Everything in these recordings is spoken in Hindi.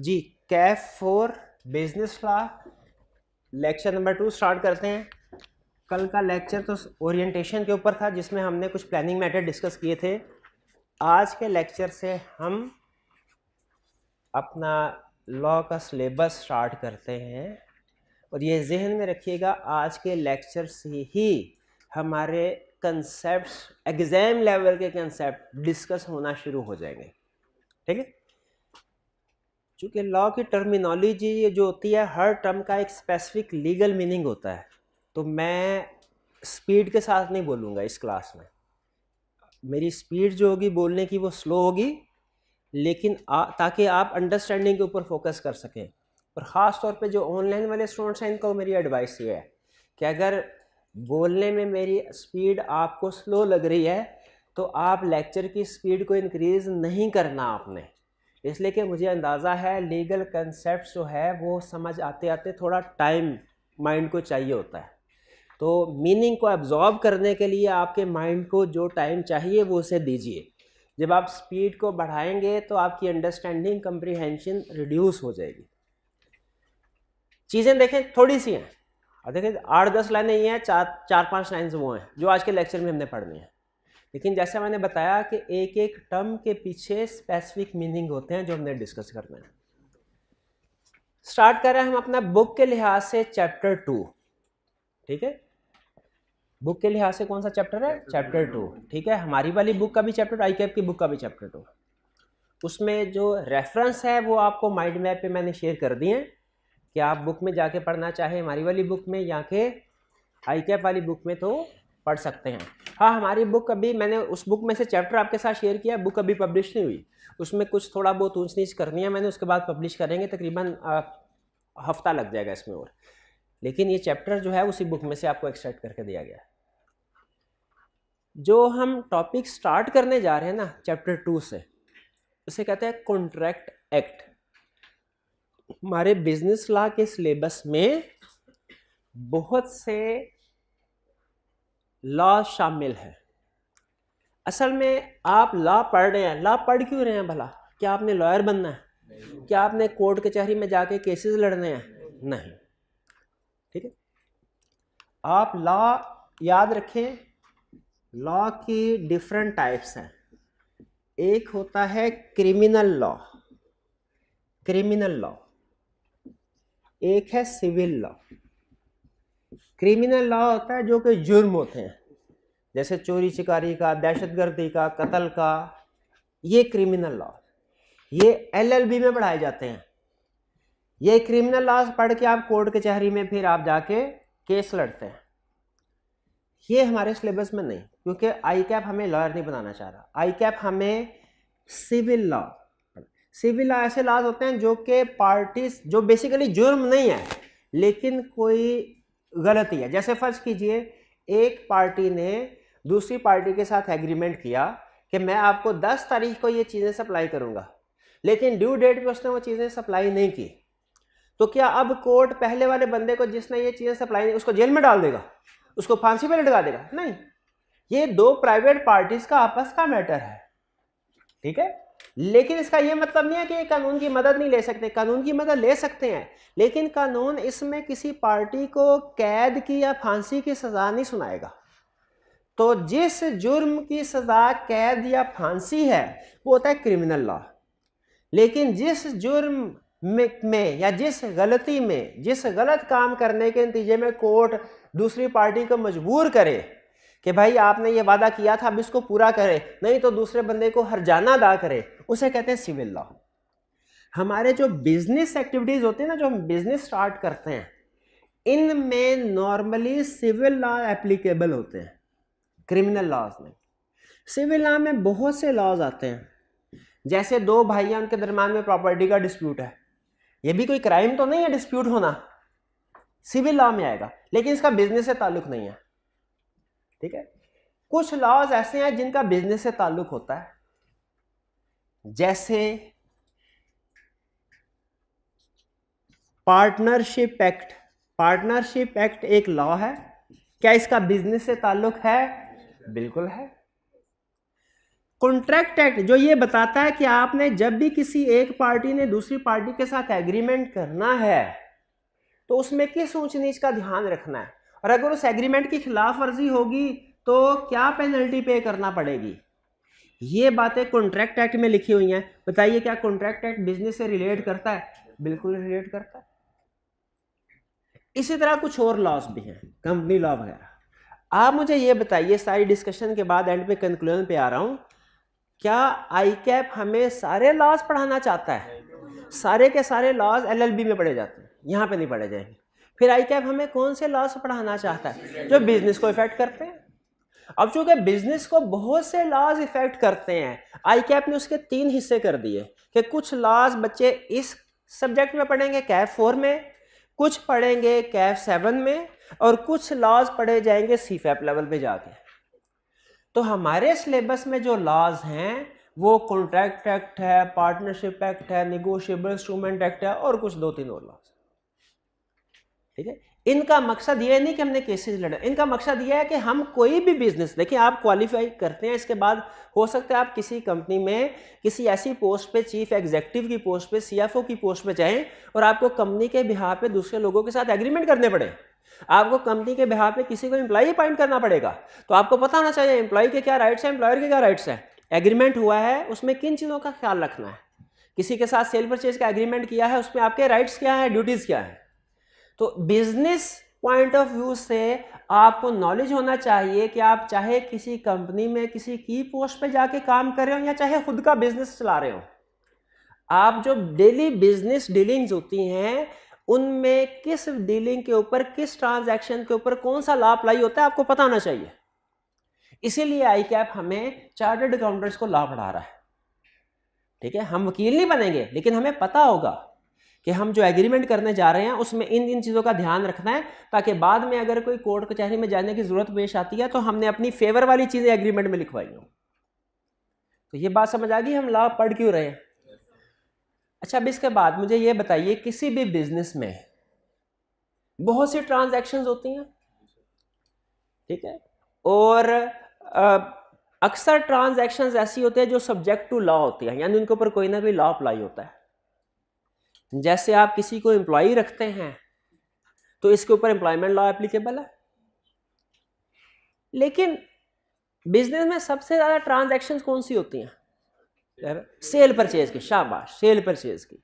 जी कैफ for business law lecture number 2 start करते हैं। कल का लेक्चर तो ओरिएंटेशन के ऊपर था जिसमें हमने कुछ प्लानिंग मैटर डिस्कस किए थे। आज के लेक्चर से हम अपना लॉ का सिलेबस स्टार्ट करते हैं और ये जहन में रखिएगा, आज के लेक्चर से ही हमारे कंसेप्ट्स, एग्ज़ाम लेवल के कंसेप्ट डिस्कस होना शुरू हो जाएंगे। ठीक है, चूँकि लॉ की टर्मिनोलॉजी जो होती है, हर टर्म का एक स्पेसिफिक लीगल मीनिंग होता है, तो मैं स्पीड के साथ नहीं बोलूँगा इस क्लास में। मेरी स्पीड जो होगी बोलने की वो स्लो होगी, लेकिन ताकि आप अंडरस्टैंडिंग के ऊपर फोकस कर सकें। और ख़ास तौर पे जो ऑनलाइन वाले स्टूडेंट्स हैं, इनको मेरी एडवाइस ये है कि अगर बोलने में मेरी स्पीड आपको स्लो लग रही है तो आप लेक्चर की स्पीड को इंक्रीज़ नहीं करना आपने, इसलिए कि मुझे अंदाज़ा है लीगल कंसेप्ट जो है वो समझ आते आते थोड़ा टाइम माइंड को चाहिए होता है। तो मीनिंग को एब्जॉर्ब करने के लिए आपके माइंड को जो टाइम चाहिए वो उसे दीजिए। जब आप स्पीड को बढ़ाएंगे तो आपकी अंडरस्टैंडिंग, कंप्रीहेंशन रिड्यूस हो जाएगी। चीज़ें देखें थोड़ी सी हैं, और देखें 8-10 लाइनें ये हैं, 4-5 लाइन्स वो हैं जो आज के लेक्चर में हमने पढ़नी है। लेकिन जैसे मैंने बताया कि एक एक टर्म के पीछे स्पेसिफिक मीनिंग होते हैं जो हमने डिस्कस करना है। स्टार्ट कर रहे हैं हम अपना बुक के लिहाज से चैप्टर 2। ठीक है, बुक के लिहाज से कौन सा चैप्टर है? चैप्टर 2। ठीक है, हमारी वाली बुक का भी चैप्टर, आई कैप की बुक का भी चैप्टर 2। उसमें जो रेफरेंस है वो आपको माइंड मैप पे मैंने शेयर कर दिए हैं कि आप बुक में जाके पढ़ना चाहे हमारी वाली बुक में या के आई कैप वाली बुक में तो पढ़ सकते हैं। हाँ, हमारी बुक अभी, मैंने उस बुक में से चैप्टर आपके साथ शेयर किया, बुक अभी पब्लिश नहीं हुई, उसमें कुछ थोड़ा बहुत ऊंच नीच करनी है मैंने, उसके बाद पब्लिश करेंगे, तकरीबन हफ्ता लग जाएगा इसमें और। लेकिन ये चैप्टर जो है उसी बुक में से आपको एक्सट्रैक्ट करके दिया गया है। जो हम टॉपिक स्टार्ट करने जा रहे हैं ना चैप्टर 2 से, उसे कहते हैं कॉन्ट्रैक्ट एक्ट। हमारे बिजनेस लॉ के सिलेबस में बहुत से लॉ शामिल है। असल में आप लॉ पढ़ रहे हैं, लॉ पढ़ क्यों रहे हैं भला? क्या आपने लॉयर बनना है? क्या आपने कोर्ट कचहरी में जाके केसेस लड़ने हैं? नहीं। ठीक है, आप लॉ याद रखें, लॉ की डिफरेंट टाइप्स हैं। एक होता है क्रिमिनल लॉ, क्रिमिनल लॉ, एक है सिविल लॉ। क्रिमिनल लॉ होता है जो कि जुर्म होते हैं, जैसे चोरी चिकारी का, दहशतगर्दी का, कत्ल का, ये क्रिमिनल लॉ, ये एलएलबी में पढ़ाए जाते हैं। ये क्रिमिनल लॉ पढ़ के आप कोर्ट कचहरी में फिर आप जाके केस लड़ते हैं। ये हमारे सिलेबस में नहीं, क्योंकि आई कैप हमें लॉयर नहीं बनाना चाह रहा। आई कैप हमें सिविल लॉ, सिविल लॉ ऐसे लॉज होते हैं जो कि पार्टीज, जो बेसिकली जुर्म नहीं है लेकिन कोई गलती है। जैसे फर्ज कीजिए एक पार्टी ने दूसरी पार्टी के साथ एग्रीमेंट किया कि मैं आपको 10 तारीख को ये चीज़ें सप्लाई करूंगा, लेकिन ड्यू डेट पे उसने वो चीज़ें सप्लाई नहीं की, तो क्या अब कोर्ट पहले वाले बंदे को जिसने ये चीज़ें सप्लाई नहीं, उसको जेल में डाल देगा, उसको फांसी पे लटका देगा? नहीं, ये दो प्राइवेट पार्टीज का आपस का मैटर है। ठीक है, लेकिन इसका यह मतलब नहीं है कि कानून की मदद नहीं ले सकते, कानून की मदद ले सकते हैं, लेकिन कानून इसमें किसी पार्टी को कैद की या फांसी की सजा नहीं सुनाएगा। तो जिस जुर्म की सजा कैद या फांसी है वो होता है क्रिमिनल लॉ। लेकिन जिस जुर्म में या जिस गलती में, जिस गलत काम करने के नतीजे में कोर्ट दूसरी पार्टी को मजबूर करे कि भाई आपने ये वादा किया था अब इसको पूरा करे, नहीं तो दूसरे बंदे को हर्जाना अदा करे, उसे कहते हैं सिविल लॉ। हमारे जो बिजनेस एक्टिविटीज होती है ना, जो हम बिजनेस स्टार्ट करते हैं, इनमें नॉर्मली सिविल लॉ एप्लीकेबल होते हैं, क्रिमिनल लॉज में। सिविल लॉ में बहुत से लॉज आते हैं, जैसे दो भाई हैं, उनके दरम्यान में प्रॉपर्टी का डिस्प्यूट है, ये भी कोई क्राइम तो नहीं है डिस्प्यूट होना, सिविल लॉ में आएगा, लेकिन इसका बिजनेस से ताल्लुक नहीं है। ठीक है, कुछ लॉज ऐसे हैं जिनका बिजनेस से ताल्लुक होता है, जैसे पार्टनरशिप एक्ट। पार्टनरशिप एक्ट एक लॉ है, क्या इसका बिजनेस से ताल्लुक है? बिल्कुल है। कॉन्ट्रैक्ट एक्ट जो ये बताता है कि आपने जब भी किसी एक पार्टी ने दूसरी पार्टी के साथ एग्रीमेंट करना है तो उसमें किस ऊंच नीच का ध्यान रखना है, और अगर उस एग्रीमेंट की खिलाफ वर्जी होगी तो क्या पेनल्टी पे करना पड़ेगी, ये बातें कॉन्ट्रैक्ट एक्ट में लिखी हुई हैं। बताइए क्या कॉन्ट्रैक्ट एक्ट बिजनेस से रिलेट करता है? बिल्कुल रिलेट करता है। इसी तरह कुछ और लॉज भी हैं, कंपनी लॉ वगैरह। आप मुझे ये बताइए, सारी डिस्कशन के बाद एंड पे कंक्लूजन पे आ रहा हूं, क्या आईकैप हमें सारे लॉज पढ़ाना चाहता है? सारे के सारे लॉज एलएलबी में पढ़े जाते हैं, यहाँ पे नहीं पढ़े जाएंगे। फिर आईकैप हमें कौन से लॉज पढ़ाना चाहता है? जो बिजनेस को इफेक्ट करते हैं। अब चूंकि बिजनेस को बहुत से लॉज इफेक्ट करते हैं, आईकैप ने उसके 3 हिस्से कर दिए कि कुछ लॉज बच्चे इस सब्जेक्ट में पढ़ेंगे कैफ 4 में, कुछ पढ़ेंगे कैफ 7 में, और कुछ लॉज पढ़े जाएंगे सीफैप लेवल पे जाके। तो हमारे सिलेबस में जो लॉज हैं वो कॉन्ट्रैक्ट एक्ट है, पार्टनरशिप एक्ट है, नेगोशिएबल इंस्ट्रूमेंट एक्ट है, और कुछ 2-3 और लॉज। ठीक है, इनका मकसद ये नहीं कि हमने केसेस लड़े, इनका मकसद ये है कि हम कोई भी बिजनेस, देखिए आप क्वालिफाई करते हैं, इसके बाद हो सकता है आप किसी कंपनी में किसी ऐसी पोस्ट पे, चीफ एग्जीक्यूटिव की पोस्ट पे, सीएफओ की पोस्ट पे जाएं और आपको कंपनी के बिहाफ पे दूसरे लोगों के साथ एग्रीमेंट करने पड़े, आपको कंपनी के बिहाफ पे किसी को एम्प्लॉय अपॉइंट करना पड़ेगा, तो आपको पता होना चाहिए एम्प्लॉय के क्या राइट्स हैं, एम्प्लॉयर के क्या राइट्स हैं, एग्रीमेंट हुआ है उसमें किन चीज़ों का ख्याल रखना है, किसी के साथ सेल परचेज का एग्रीमेंट किया है उसमें आपके राइट्स क्या है, ड्यूटीज़ क्या है। तो बिजनेस पॉइंट ऑफ व्यू से आपको नॉलेज होना चाहिए कि आप चाहे किसी कंपनी में किसी की पोस्ट पे जाके काम कर रहे हो या चाहे खुद का बिजनेस चला रहे हो, आप जो डेली बिजनेस डीलिंग्स होती हैं उनमें किस डीलिंग के ऊपर, किस ट्रांजैक्शन के ऊपर कौन सा लॉ अप्लाई होता है आपको पता होना चाहिए। इसीलिए आईकैप हमें चार्टर्ड अकाउंटेंट्स को लॉ पढ़ा रहा है। ठीक है, हम वकील नहीं बनेंगे लेकिन हमें पता होगा कि हम जो एग्रीमेंट करने जा रहे हैं उसमें इन इन चीज़ों का ध्यान रखना है, ताकि बाद में अगर कोई कोर्ट कचहरी में जाने की जरूरत पेश आती है तो हमने अपनी फेवर वाली चीज़ें एग्रीमेंट में लिखवाई हो। तो ये बात समझ आ गई हम लॉ पढ़ क्यों रहे हैं। अच्छा, अब इसके बाद मुझे ये बताइए, किसी भी बिजनेस में बहुत सी ट्रांजैक्शंस होती हैं, ठीक है, और अक्सर ट्रांजैक्शंस ऐसी होती है जो सब्जेक्ट टू लॉ होती है, यानी उनके ऊपर कोई ना कोई लॉ अप्लाई होता है। जैसे आप किसी को एम्प्लॉय रखते हैं तो इसके ऊपर एम्प्लॉयमेंट लॉ एप्लीकेबल है, लेकिन बिजनेस में सबसे ज्यादा ट्रांजैक्शंस कौन सी होती हैं? सेल परचेज की। शाबाश, सेल परचेज की।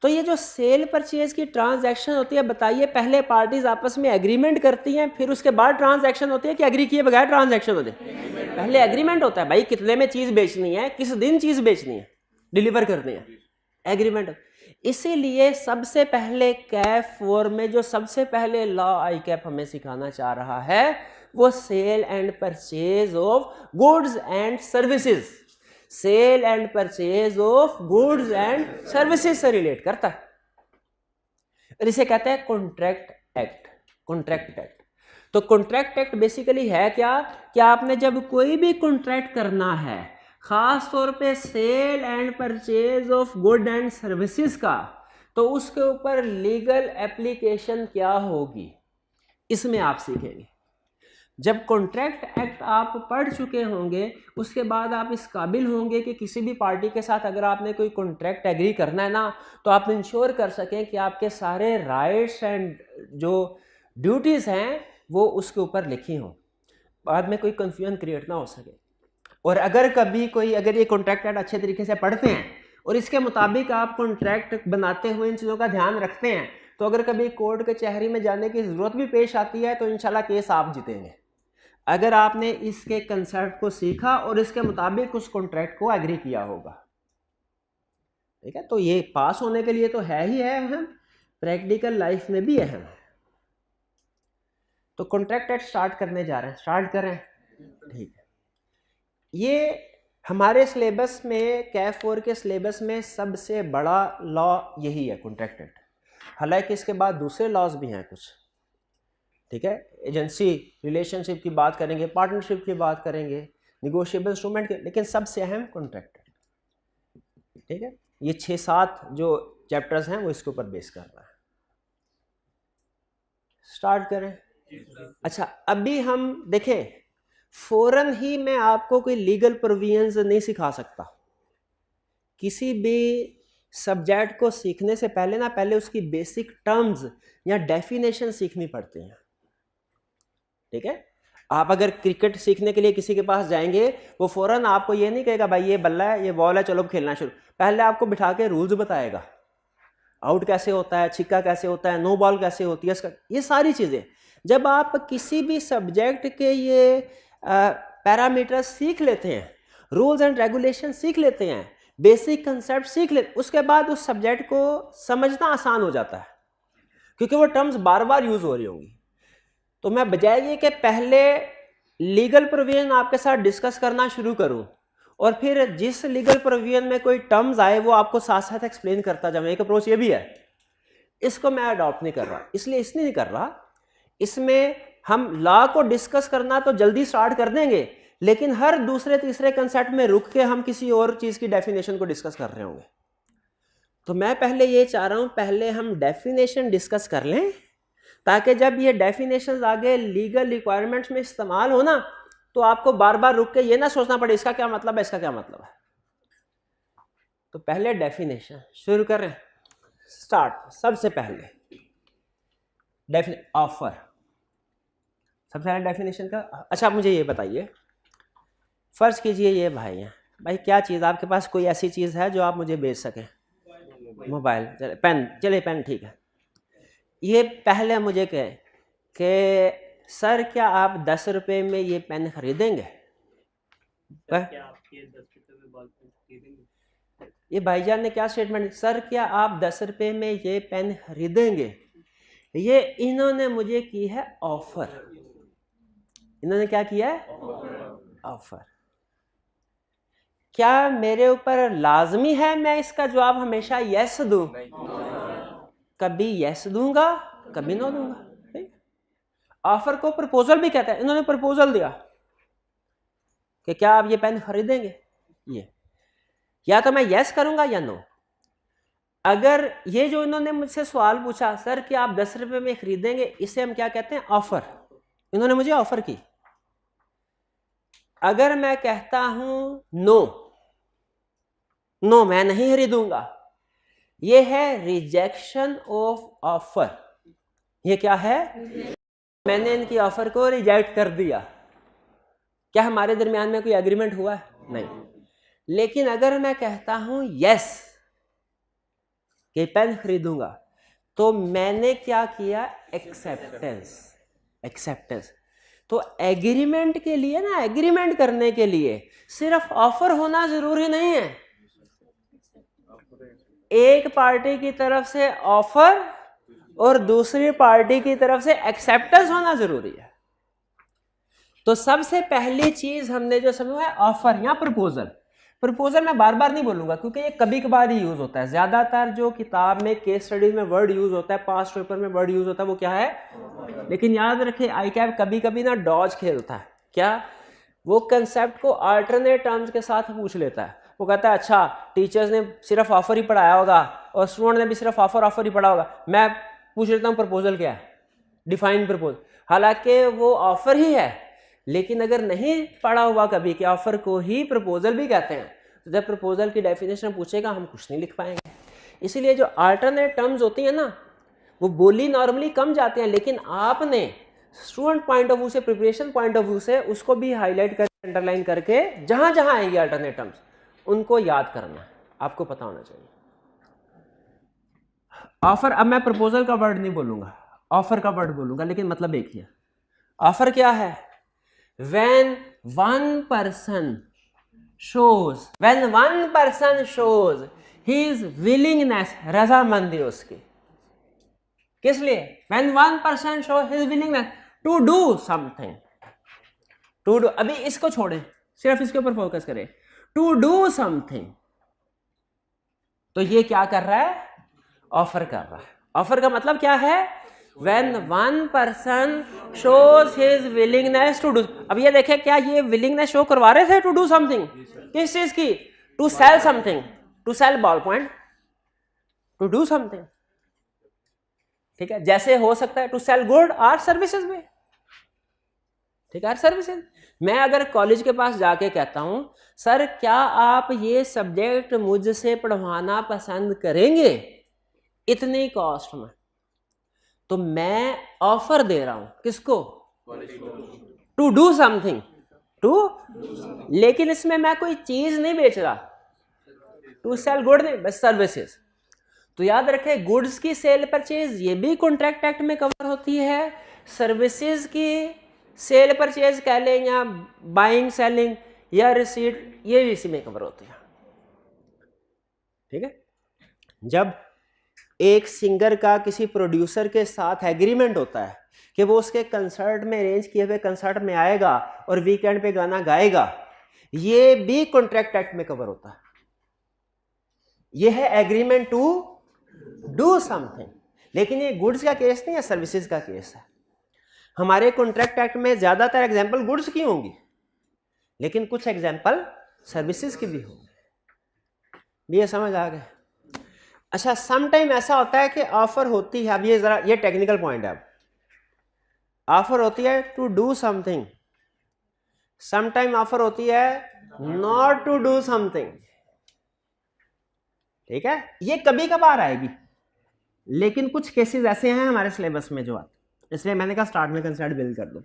तो ये जो सेल परचेज की ट्रांजैक्शन होती है, बताइए पहले पार्टीज आपस में एग्रीमेंट करती हैं, फिर उसके बाद ट्रांजैक्शन होती है कि एग्री किए बगैर ट्रांजैक्शन होते हैं? पहले एग्रीमेंट होता है, भाई कितने में चीज बेचनी है, किस दिन चीज बेचनी है, डिलीवर करनी है, एग्रीमेंट। इसीलिए सबसे पहले कैफ 4 में जो सबसे पहले लॉ आईकैप हमें सिखाना चाह रहा है वो sale and purchase of goods and services, sale and purchase of goods and services से रिलेट करता है, और इसे कहते हैं कॉन्ट्रैक्ट एक्ट। कॉन्ट्रैक्ट एक्ट, तो कॉन्ट्रैक्ट एक्ट बेसिकली है क्या कि आपने जब कोई भी कॉन्ट्रैक्ट करना है, खास तौर पे sale and purchase of good and services का, तो उसके ऊपर लीगल एप्लीकेशन क्या होगी इसमें आप सीखेंगे। जब कॉन्ट्रैक्ट एक्ट आप पढ़ चुके होंगे उसके बाद आप इस काबिल होंगे कि किसी भी पार्टी के साथ अगर आपने कोई कॉन्ट्रैक्ट एग्री करना है ना, तो आप इंश्योर कर सकें कि आपके सारे राइट्स एंड जो ड्यूटीज़ हैं वो उसके ऊपर लिखी हों, बाद में कोई कन्फ्यूजन क्रिएट ना हो सके। और अगर कभी कोई, अगर ये कॉन्ट्रैक्ट एक्ट अच्छे तरीके से पढ़ते हैं और इसके मुताबिक आप कॉन्ट्रैक्ट बनाते हुए इन चीज़ों का ध्यान रखते हैं, तो अगर कभी कोर्ट कचहरी में जाने की ज़रूरत भी पेश आती है तो इंशाल्लाह केस आप जीतेंगे, अगर आपने इसके कंसेप्ट को सीखा और इसके मुताबिक उस कॉन्ट्रैक्ट को एग्री किया होगा। ठीक है, तो ये पास होने के लिए तो है ही है अहम, प्रैक्टिकल लाइफ में भी अहम है। तो कॉन्ट्रैक्ट एक्ट स्टार्ट करने जा रहे हैं, स्टार्ट करें? ठीक है, ये हमारे सिलेबस में, कैफ 4 के सिलेबस में सबसे बड़ा लॉ यही है, कॉन्ट्रैक्ट एक्ट। हालांकि इसके बाद दूसरे लॉज भी हैं कुछ, ठीक है, एजेंसी रिलेशनशिप की बात करेंगे, पार्टनरशिप की बात करेंगे, निगोशिएबल इंस्ट्रूमेंट के, लेकिन सबसे अहम कॉन्ट्रैक्ट एक्ट। ठीक है, ये 6-7 जो चैप्टर्स हैं वो इसके ऊपर बेस कर रहा है। स्टार्ट करें? अच्छा, अभी हम देखें फौरन ही मैं आपको कोई लीगल प्रोविजंस नहीं सिखा सकता। किसी भी सब्जेक्ट को सीखने से पहले ना पहले उसकी बेसिक टर्म्स या डेफिनेशन सीखनी पड़ती हैं। ठीक है, आप अगर क्रिकेट सीखने के लिए किसी के पास जाएंगे, वो फौरन आपको ये नहीं कहेगा भाई ये बल्ला है, ये बॉल है, चलो खेलना शुरू। पहले आपको बिठा के रूल्स बताएगा, आउट कैसे होता है, छिक्का कैसे होता है, नो बॉल कैसे होती है, इसका ये सारी चीज़ें। जब आप किसी भी सब्जेक्ट के ये पैरामीटर सीख लेते हैं, रूल्स एंड रेगुलेशन सीख लेते हैं, बेसिक कंसेप्ट सीख लेते, उसके बाद उस सब्जेक्ट को समझना आसान हो जाता है, क्योंकि वो टर्म्स बार बार यूज हो रही होंगी। तो मैं बजाय ये कि पहले लीगल प्रोविजन आपके साथ डिस्कस करना शुरू करूं और फिर जिस लीगल प्रोविजन में कोई टर्म्स आए वो आपको साथ साथ एक्सप्लेन करता जाऊं, एक अप्रोच ये भी है। इसको मैं अडॉप्ट नहीं कर रहा, इसलिए इसलिए नहीं कर रहा, इसमें हम लॉ को डिस्कस करना तो जल्दी स्टार्ट कर देंगे, लेकिन हर दूसरे तीसरे कंसेप्ट में रुक के हम किसी और चीज की डेफिनेशन को डिस्कस कर रहे होंगे। तो मैं पहले ये चाह रहा हूं, पहले हम डेफिनेशन डिस्कस कर लें, ताकि जब ये डेफिनेशंस आगे लीगल रिक्वायरमेंट्स में इस्तेमाल हो ना, तो आपको बार बार रुक के ये ना सोचना पड़े इसका क्या मतलब है, इसका क्या मतलब है। तो पहले डेफिनेशन शुरू करें, स्टार्ट। सबसे पहले ऑफर, सबसे पहले डेफिनेशन का। अच्छा मुझे ये बताइए, फर्ज कीजिए ये भाई हैं, भाई क्या चीज़ आपके पास कोई ऐसी चीज़ है जो आप मुझे बेच सकें? मोबाइल, चले पेन, चले पेन, ठीक है। ये पहले मुझे कहे कि सर क्या आप 10 रुपये में ये पेन खरीदेंगे? ये भाईजान ने क्या स्टेटमेंट, सर क्या आप 10 रुपये में ये पेन खरीदेंगे? ये इन्होंने मुझे की है ऑफर। इन्होंने क्या किया है? ऑफर। क्या मेरे ऊपर लाजमी है मैं इसका जवाब हमेशा यस दूं? कभी यस दूंगा, कभी नो दूंगा। ऑफर को प्रपोजल भी कहते हैं। इन्होंने प्रपोजल दिया कि क्या आप ये पेन खरीदेंगे, ये या तो मैं यस करूंगा या नो। अगर ये जो इन्होंने मुझसे सवाल पूछा, सर क्या आप 10 रुपये में खरीदेंगे, इसे हम क्या कहते हैं? ऑफर। इन्होंने मुझे ऑफर की। अगर मैं कहता हूं नो, नो मैं नहीं खरीदूंगा, ये है रिजेक्शन ऑफ ऑफर। ये क्या है? मैंने इनकी ऑफर को रिजेक्ट कर दिया। क्या हमारे दरमियान में कोई एग्रीमेंट हुआ है? नहीं। लेकिन अगर मैं कहता हूं यस कि पेन खरीदूंगा, तो मैंने क्या किया? एक्सेप्टेंस। एक्सेप्टेंस। तो एग्रीमेंट के लिए ना, एग्रीमेंट करने के लिए सिर्फ ऑफर होना जरूरी नहीं है, एक पार्टी की तरफ से ऑफर और दूसरी पार्टी की तरफ से एक्सेप्टेंस होना जरूरी है। तो सबसे पहली चीज हमने जो समझा है ऑफर या प्रपोजल। प्रपोजल मैं बार बार नहीं बोलूंगा क्योंकि ये कभी कभार ही यूज होता है। ज्यादातर जो किताब में केस स्टडीज में वर्ड यूज होता है, पास्ट पेपर में वर्ड यूज होता है, वो क्या है? लेकिन याद रखें ICAP कभी कभी ना डॉज खेलता है। क्या? वो कंसेप्ट को अल्टरनेट टर्म्स के साथ पूछ लेता है। वो कहता है अच्छा टीचर्स ने सिर्फ ऑफर ही पढ़ाया होगा और स्टूडेंट ने भी सिर्फ ऑफर ही पढ़ा होगा, मैं पूछ लेता हूँ प्रपोजल क्या है, डिफाइन प्रपोजल। हालांकि वो ऑफर ही है, लेकिन अगर नहीं पढ़ा हुआ कभी कि ऑफर को ही प्रपोजल भी कहते हैं, तो जब प्रपोजल की डेफिनेशन पूछेगा हम कुछ नहीं लिख पाएंगे। इसीलिए जो अल्टरनेट टर्म्स होती हैं ना, वो बोली नॉर्मली कम जाते हैं, लेकिन आपने स्टूडेंट पॉइंट ऑफ व्यू से, प्रिपरेशन पॉइंट ऑफ व्यू से उसको भी हाईलाइट करके, अंडरलाइन करके जहां जहां आएंगे अल्टरनेट टर्म्स उनको याद करना है, आपको पता होना चाहिए। ऑफर, अब मैं प्रपोजल का वर्ड नहीं बोलूंगा, ऑफर का वर्ड बोलूंगा, लेकिन मतलब एक ही है। ऑफर क्या है? when one person shows his willingness, रजामंदी उसकी, किस लिए? when one person shows his willingness to do something, to do, अभी इसको छोड़ें, सिर्फ इसके ऊपर फोकस करें, to do something, तो ये क्या कर रहा है? ऑफर कर रहा है। ऑफर का मतलब क्या है? When one person shows his willingness to do, अब ये देखें क्या ये willingness शो करवा रहे थे to do something, किस चीज की? To sell something, to sell ball point, to do something, ठीक है। जैसे हो सकता है to sell good or services में, ठीक है, सर्विसेज। मैं अगर कॉलेज के पास जाके कहता हूं सर क्या आप ये सब्जेक्ट मुझसे पढ़वाना पसंद करेंगे इतनी कॉस्ट में, तो मैं ऑफर दे रहा हूं किसको, टू डू समथिंग, टू, लेकिन इसमें मैं कोई चीज नहीं बेच रहा, टू सेल गुड नहीं, बस सर्विसेज। तो याद रखें गुड्स की सेल परचेज ये भी कॉन्ट्रैक्ट एक्ट में कवर होती है, सर्विसेज की सेल परचेज कह लें या बाइंग सेलिंग या रिसीट ये भी इसी में कवर होते हैं। ठीक है, जब एक सिंगर का किसी प्रोड्यूसर के साथ एग्रीमेंट होता है कि वो उसके कंसर्ट में अरेंज किए हुए कंसर्ट में आएगा और वीकेंड पे गाना गाएगा, ये भी कॉन्ट्रैक्ट एक्ट में कवर होता है। ये है एग्रीमेंट टू डू समथिंग, लेकिन ये गुड्स का केस नहीं है, सर्विसेज का केस है। हमारे कॉन्ट्रैक्ट एक्ट में ज्यादातर एग्जांपल गुड्स की होंगी, लेकिन कुछ एग्जांपल सर्विसेज की भी होंगी। ये समझ आ गए? अच्छा, सम टाइम ऐसा होता है कि ऑफर होती है, अब ये जरा ये टेक्निकल पॉइंट है, अब ऑफर होती है to do something, some time offer होती है नॉट टू डू समथिंग। ठीक है, ये कभी कभार आएगी, लेकिन कुछ केसेस ऐसे हैं हमारे सिलेबस में जो आते, इसलिए मैंने कहा स्टार्ट में कंसेप्ट बिल्ड कर दो।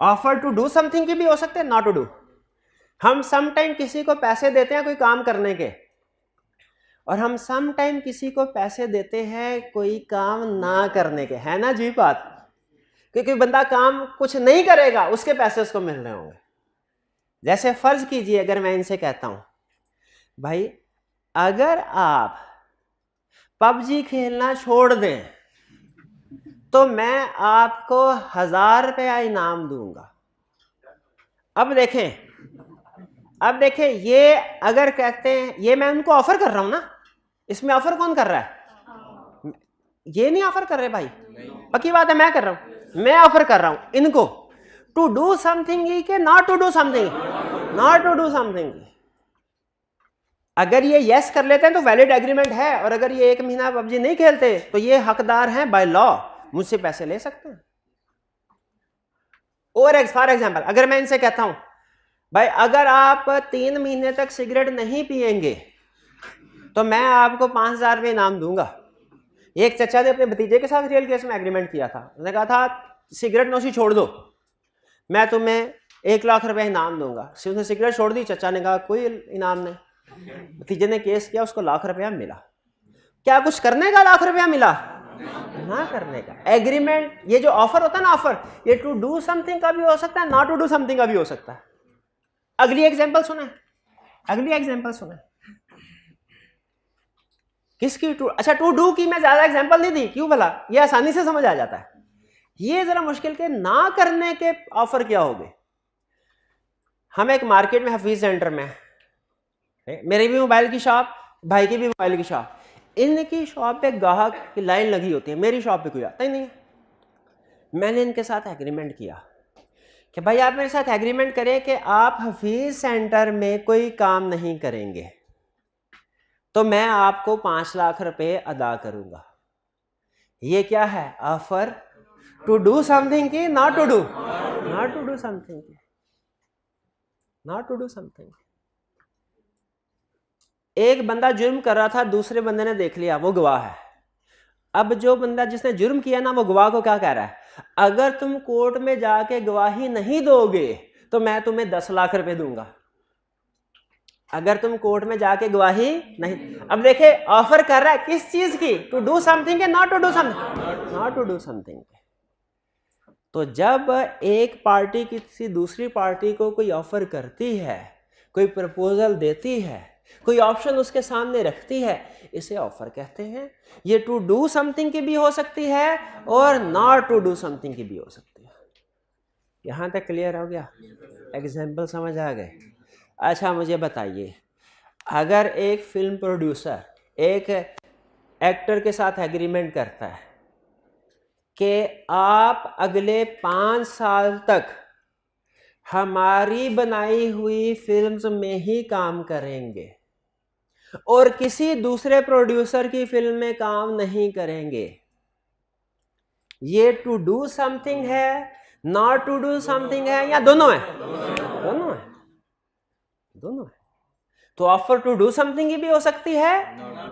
ऑफर टू डू समथिंग की भी हो सकते हैं, नॉट टू डू। हम सम टाइम किसी को पैसे देते हैं कोई काम करने के, और हम सम टाइम किसी को पैसे देते हैं कोई काम ना करने के, है ना जी बात, क्योंकि बंदा काम कुछ नहीं करेगा उसके पैसे उसको मिल रहे होंगे। जैसे फर्ज कीजिए अगर मैं इनसे कहता हूं भाई अगर आप पबजी खेलना छोड़ दें तो मैं आपको 1000 रुपया इनाम दूंगा। अब देखें ये अगर कहते हैं, ये मैं उनको ऑफर कर रहा हूं ना, इसमें ऑफर कौन कर रहा है? ये नहीं ऑफर कर रहे भाई, पक्की बात है, मैं कर रहा हूं, मैं ऑफर कर रहा हूं इनको टू डू समथिंग के not to do something, not to do something. अगर ये यस कर लेते हैं तो वैलिड एग्रीमेंट है, और अगर ये 1 महीना पबजी नहीं खेलते तो ये हकदार हैं बाय लॉ, मुझसे पैसे ले सकते हैं। और फॉर एग्जाम्पल अगर मैं इनसे कहता हूं भाई अगर आप 3 महीने तक सिगरेट नहीं पिएंगे तो मैं आपको 5000 रुपये इनाम दूंगा। एक चचा ने अपने भतीजे के साथ रियल केस में एग्रीमेंट किया था, उसने कहा था सिगरेट नोशी छोड़ दो, मैं तुम्हें 1 लाख रुपए इनाम दूंगा। उसने सिगरेट छोड़ दी, चचा ने कहा कोई इनाम नहीं, भतीजे ने केस किया, उसको 1 लाख रुपया मिला। क्या कुछ करने का 1 लाख रुपया मिला? ना करने का। एग्रीमेंट, ये जो ऑफर होता है ना, ऑफर, ये टू डू समथिंग का भी हो सकता है, नॉट टू डू समथिंग का भी हो सकता है। अगली एग्जांपल सुने, अगली एग्जांपल सुने किसकी, अच्छा टू डू की मैं ज्यादा एग्जांपल नहीं दी, क्यों भला, ये आसानी से समझ आ जाता है। ये जरा मुश्किल के ना करने के ऑफर क्या हो गए। हम एक मार्केट में हफीज सेंटर में, मेरी भी मोबाइल की शॉप, भाई की भी मोबाइल की शॉप, इनकी शॉप पे ग्राहक की लाइन लगी होती है, मेरी शॉप पे कोई आता ही नहीं है। मैंने इनके साथ एग्रीमेंट किया कि भाई आप मेरे साथ एग्रीमेंट करें कि आप हफीज सेंटर में कोई काम नहीं करेंगे तो मैं आपको 5 लाख रुपए अदा करूंगा। ये क्या है? ऑफर टू डू समथिंग की, not to do, not to do something की, नॉट टू डू समथिंग। एक बंदा जुर्म कर रहा था, दूसरे बंदे ने देख लिया, वो गवाह है। अब जो बंदा जिसने जुर्म किया ना, वो गवाह को क्या कह रहा है, अगर तुम कोर्ट में जाके गवाही नहीं दोगे तो मैं तुम्हें 10 लाख रुपए दूंगा। अगर तुम कोर्ट में जाके गवाही नहीं, अब देखे ऑफर कर रहा है किस चीज की, टू डू समथिंग के not to do something, not to do something. तो जब एक पार्टी किसी दूसरी पार्टी को कोई ऑफर करती है, कोई प्रपोजल देती है, कोई ऑप्शन उसके सामने रखती है, इसे ऑफर कहते हैं। ये टू डू समथिंग की भी हो सकती है और नॉट टू डू समथिंग की भी हो सकती है। यहां तक क्लियर हो गया? एग्जाम्पल समझ आ गए? अच्छा मुझे बताइए, अगर एक फिल्म प्रोड्यूसर एक एक्टर के साथ एग्रीमेंट करता है कि आप अगले 5 साल तक हमारी बनाई हुई फिल्म्स में ही काम करेंगे और किसी दूसरे प्रोड्यूसर की फिल्म में काम नहीं करेंगे, ये टू डू समथिंग है, नॉट टू डू समथिंग है या दोनों है? दोनों है, दोनों है। तो ऑफर टू डू समथिंग की भी हो सकती है।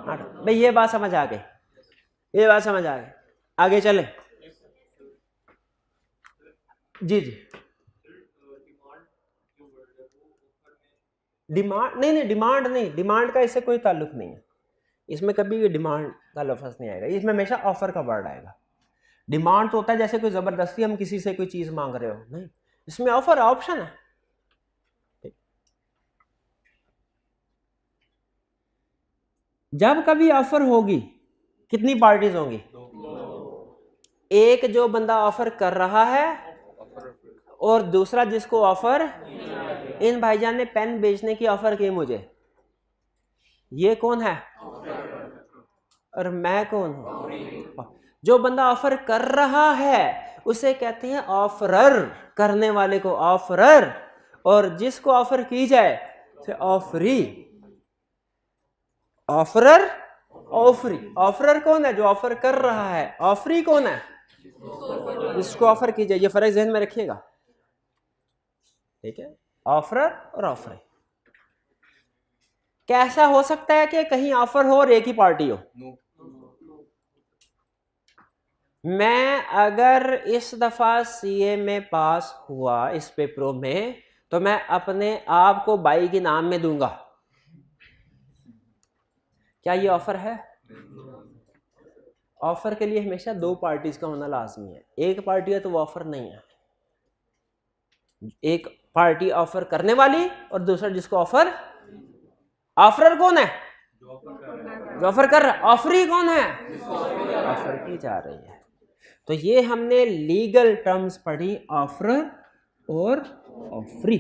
भाई ये बात समझ आ गई, ये बात समझ आ गई। आगे चले जी जी। डिमांड नहीं, डिमांड नहीं, डिमांड का इससे कोई ताल्लुक नहीं है। इसमें कभी भी डिमांड का लफ्ज़ नहीं आएगा, इसमें हमेशा ऑफर का वर्ड आएगा। डिमांड तो होता है जैसे कोई जबरदस्ती हम किसी से कोई चीज मांग रहे हो, नहीं, इसमें ऑफर ऑप्शन है। जब कभी ऑफर होगी कितनी पार्टीज होंगी? एक जो बंदा ऑफर कर रहा है और दूसरा जिसको ऑफर, इन भाईजान ने पेन बेचने की ऑफर की मुझे, ये कौन है? और मैं कौन हूं? जो बंदा ऑफर कर रहा है उसे कहते हैं ऑफरर, करने वाले को ऑफरर, और जिसको ऑफर की जाए उसे ऑफरी। Offeror, offeree. ऑफरर कौन है? जो ऑफर कर रहा है। ऑफरी कौन है? जिसको ऑफर की जाए। ये फर्क ज़हन में रखिएगा, ठीक है? ऑफरर और ऑफरी। कैसा हो सकता है कि कहीं ऑफर हो और एक ही पार्टी हो? मैं अगर इस दफा सीए में पास हुआ इस पेपरों में, तो मैं अपने आप को बाई के नाम में दूंगा। क्या ये ऑफर है? ऑफर के लिए हमेशा दो पार्टीज का होना लाजमी है। एक पार्टी है तो वो ऑफर नहीं है। एक पार्टी ऑफर करने वाली और दूसरा जिसको ऑफर। ऑफरर कौन है? जो ऑफर कर रहा है। ऑफरी कौन है? ऑफर की जा रही है। तो ये हमने लीगल टर्म्स पढ़ी, ऑफरर और ऑफरी।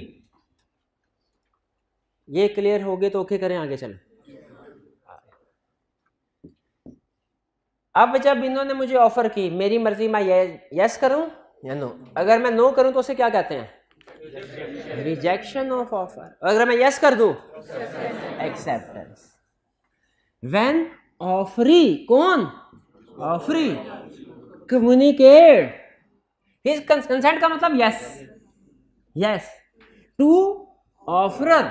ये क्लियर हो गए तो ओके करें, आगे चलें। अब जब इन्होंने मुझे ऑफर की, मेरी मर्जी, मैं यस करूं या नो? अगर मैं नो करूं तो उसे क्या कहते हैं? Rejection of offer. अगर मैं यस कर दूं, एक्सेप्टेंस। व्हेन ऑफरी, कौन? ऑफरी कम्युनिकेट हिज कंसेंट का मतलब यस, यस टू ऑफरर,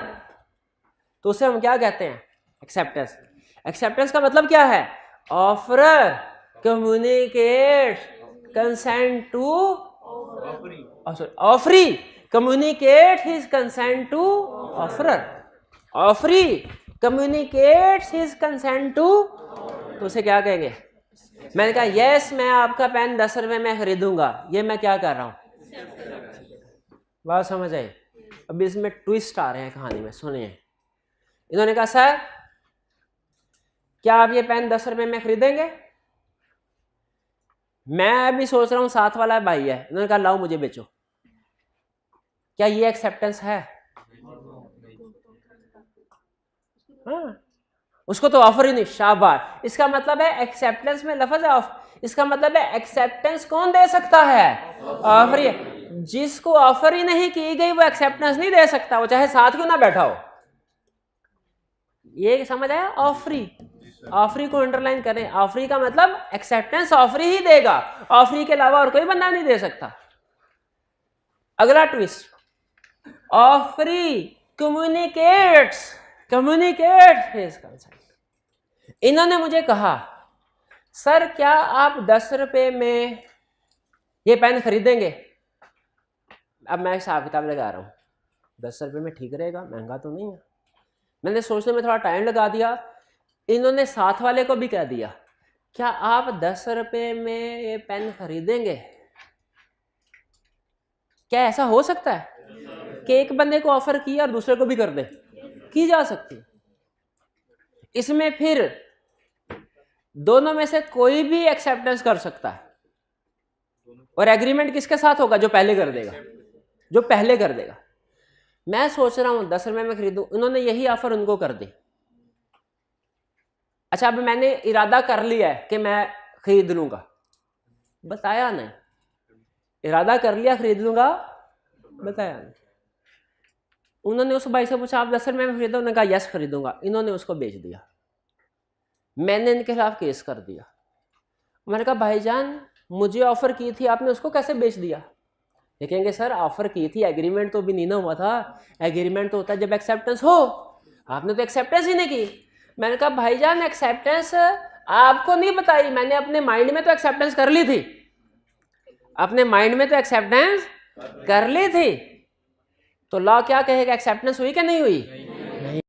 तो उसे हम क्या कहते हैं? एक्सेप्टेंस। एक्सेप्टेंस का मतलब क्या है? Offeror communicate consent to offeree communicate his consent to offeror. Offeree communicates his consent to, तो उसे क्या कहेंगे? मैंने कहा यस मैं आपका पेन 10 रुपए में खरीदूंगा, ये मैं क्या कर रहा हूं? बात समझ आई? अब इसमें ट्विस्ट आ रहे हैं कहानी में, सुनिए। इन्होंने कहा सर क्या आप ये पेन 10 रुपए में खरीदेंगे? मैं अभी सोच रहा हूं साथ वाला भाई है, इन्होंने कहा लाओ मुझे बेचो। क्या ये एक्सेप्टेंस है? हाँ, उसको तो ऑफर ही नहीं। शाबाश। इसका मतलब है एक्सेप्टेंस में लफ्ज है ऑफ, इसका मतलब है एक्सेप्टेंस कौन दे सकता है? ऑफर ही। जिसको ऑफर ही नहीं की गई वो एक्सेप्टेंस नहीं दे सकता, वो चाहे साथ क्यों ना बैठा हो। ये समझ आया? ऑफरी। ऑफरी को अंडरलाइन करें। ऑफरी का मतलब एक्सेप्टेंस ऑफरी ही देगा, ऑफरी के अलावा और कोई बंदा नहीं दे सकता। अगला twist, offeree communicates his consent. इन्होंने मुझे कहा सर क्या आप 10 रुपए में ये पेन खरीदेंगे? अब मैं हिसाब किताब लगा रहा हूं, 10 रुपए में ठीक रहेगा, महंगा तो नहीं है। मैंने सोचने में थोड़ा टाइम लगा दिया। इन्होंने साथ वाले को भी कह दिया क्या आप 10 रुपए में ये पेन खरीदेंगे? क्या ऐसा हो सकता है कि एक बंदे को ऑफर किया और दूसरे को भी कर दे? की जा सकती। इसमें फिर दोनों में से कोई भी एक्सेप्टेंस कर सकता है, और एग्रीमेंट किसके साथ होगा? जो पहले कर देगा, जो पहले कर देगा। मैं सोच रहा हूं 10 रुपए में खरीदूं, इन्होंने यही ऑफर उनको कर दी। अच्छा अब मैंने इरादा कर लिया है कि मैं खरीद लूंगा, बताया नहीं। इरादा कर लिया खरीद लूंगा, बताया नहीं। उन्होंने उस भाई से पूछा आप 10 रुपए में खरीदो? उन्होंने कहा यस खरीदूंगा। इन्होंने उसको बेच दिया, मैंने इनके खिलाफ केस कर दिया। मैंने कहा भाईजान मुझे ऑफर की थी, आपने उसको कैसे बेच दिया? ये कहेंगे सर ऑफर की थी, एग्रीमेंट तो भी नहीं ना हुआ था। एग्रीमेंट तो होता है जब एक्सेप्टेंस हो, आपने तो एक्सेप्टेंस ही नहीं की। मैंने कहा भाईजान एक्सेप्टेंस आपको नहीं बताई, मैंने अपने माइंड में तो एक्सेप्टेंस कर ली थी, अपने माइंड में तो एक्सेप्टेंस कर ली थी। तो लॉ क्या कहेगा, एक्सेप्टेंस हुई कि नहीं हुई? नहीं।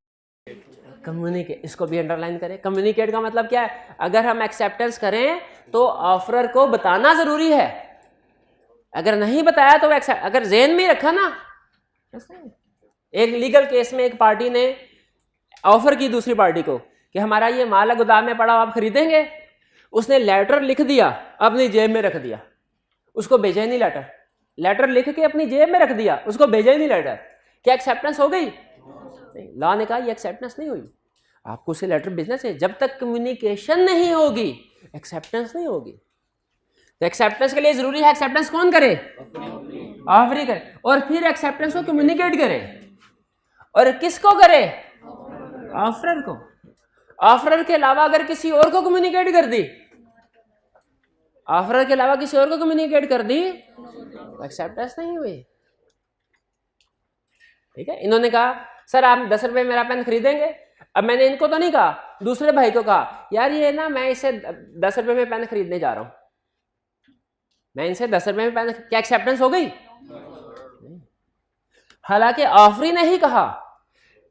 कम्युनिकेट, इसको भी अंडरलाइन करें। कम्युनिकेट का मतलब क्या है? अगर हम एक्सेप्टेंस करें तो ऑफरर को बताना जरूरी है, अगर नहीं बताया तो अगर जेन में रखा ना। एक लीगल केस में एक पार्टी ने ऑफर की दूसरी पार्टी को कि हमारा ये माल है गोदाम में पड़ा, आप खरीदेंगे। उसने लेटर लिख दिया, अपनी जेब में रख दिया, उसको भेजा ही नहीं लेटर। लेटर लिख के अपनी जेब में रख दिया, उसको भेजा ही नहीं लेटर। क्या एक्सेप्टेंस हो गई? नहीं। लॉ ने कहा ये एक्सेप्टेंस नहीं हुई, आपको उसे लेटर भेजना चाहिए। जब तक कम्युनिकेशन नहीं होगी एक्सेप्टेंस नहीं होगी। तो एक्सेप्टेंस के लिए जरूरी है एक्सेप्टेंस कौन करे? ऑफरी करे, और फिर एक्सेप्टेंस को कम्युनिकेट करे। और किसको करे? ऑफरर को। ऑफरर के अलावा अगर किसी और को कम्युनिकेट कर दी, ऑफरर के अलावा किसी और को कम्युनिकेट कर दी तो एक्सेप्टेंस नहीं हुई। ठीक है। इन्होंने कहा सर आप 10 रुपए मेरा पेन खरीदेंगे। अब मैंने इनको तो नहीं कहा, दूसरे भाई को कहा यार ये ना मैं इसे 10 रुपए में पेन खरीदने जा रहा हूं, मैं इनसे 10 रुपए में पेन। क्या एक्सेप्टेंस हो गई? हालांकि ऑफरी ने ही कहा,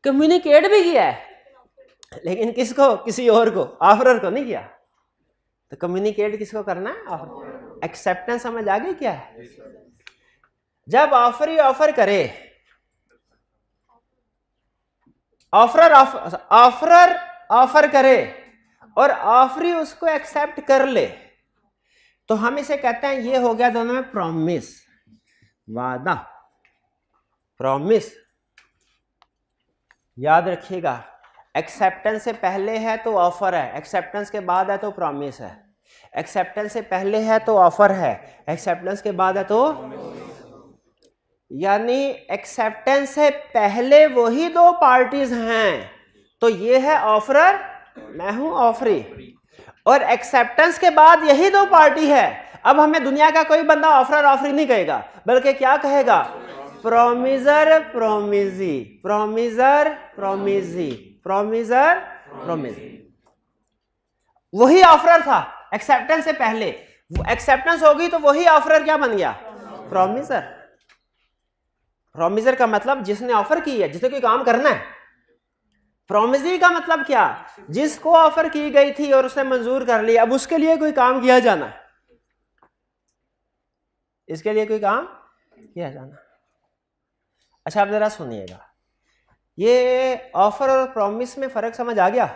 कम्युनिकेट भी किया है, लेकिन किसको? किसी और को, ऑफरर को नहीं किया। तो कम्युनिकेट किसको करना है? ऑफर। एक्सेप्टेंस समझ आ गई क्या है? जब ऑफरी ऑफर करे, ऑफरर ऑफर करे और ऑफरी उसको एक्सेप्ट कर ले, तो हम इसे कहते हैं ये हो गया दोनों में प्रॉमिस, वादा, प्रॉमिस। याद रखिएगा, एक्सेप्टेंस से पहले है तो ऑफर है, एक्सेप्टेंस के बाद है तो प्रॉमिस है। एक्सेप्टेंस से पहले है तो ऑफर है, एक्सेप्टेंस के बाद है तो, यानी एक्सेप्टेंस से पहले वही दो पार्टीज हैं, तो ये है ऑफरर, मैं हूं ऑफरी, और एक्सेप्टेंस के बाद यही दो पार्टी है। अब हमें दुनिया का कोई बंदा ऑफरर ऑफरी नहीं कहेगा, बल्कि क्या कहेगा? प्रोमिजर प्रोमिजी, प्रोमिजर प्रोमिजी, प्रोमिजर प्रोमिजी। वही ऑफरर था एक्सेप्टेंस से पहले, एक्सेप्टेंस होगी तो वही ऑफरर क्या बन गया? प्रोमिजर। प्रोमिजर का मतलब जिसने ऑफर की है, जिसने कोई काम करना है। प्रोमिजी का मतलब क्या? जिसको ऑफर की गई थी और उसने मंजूर कर लिया, अब उसके लिए कोई काम किया जाना, इसके लिए कोई काम किया जाना। अच्छा आप जरा सुनिएगा, ये ऑफर और प्रॉमिस में फर्क समझ आ गया?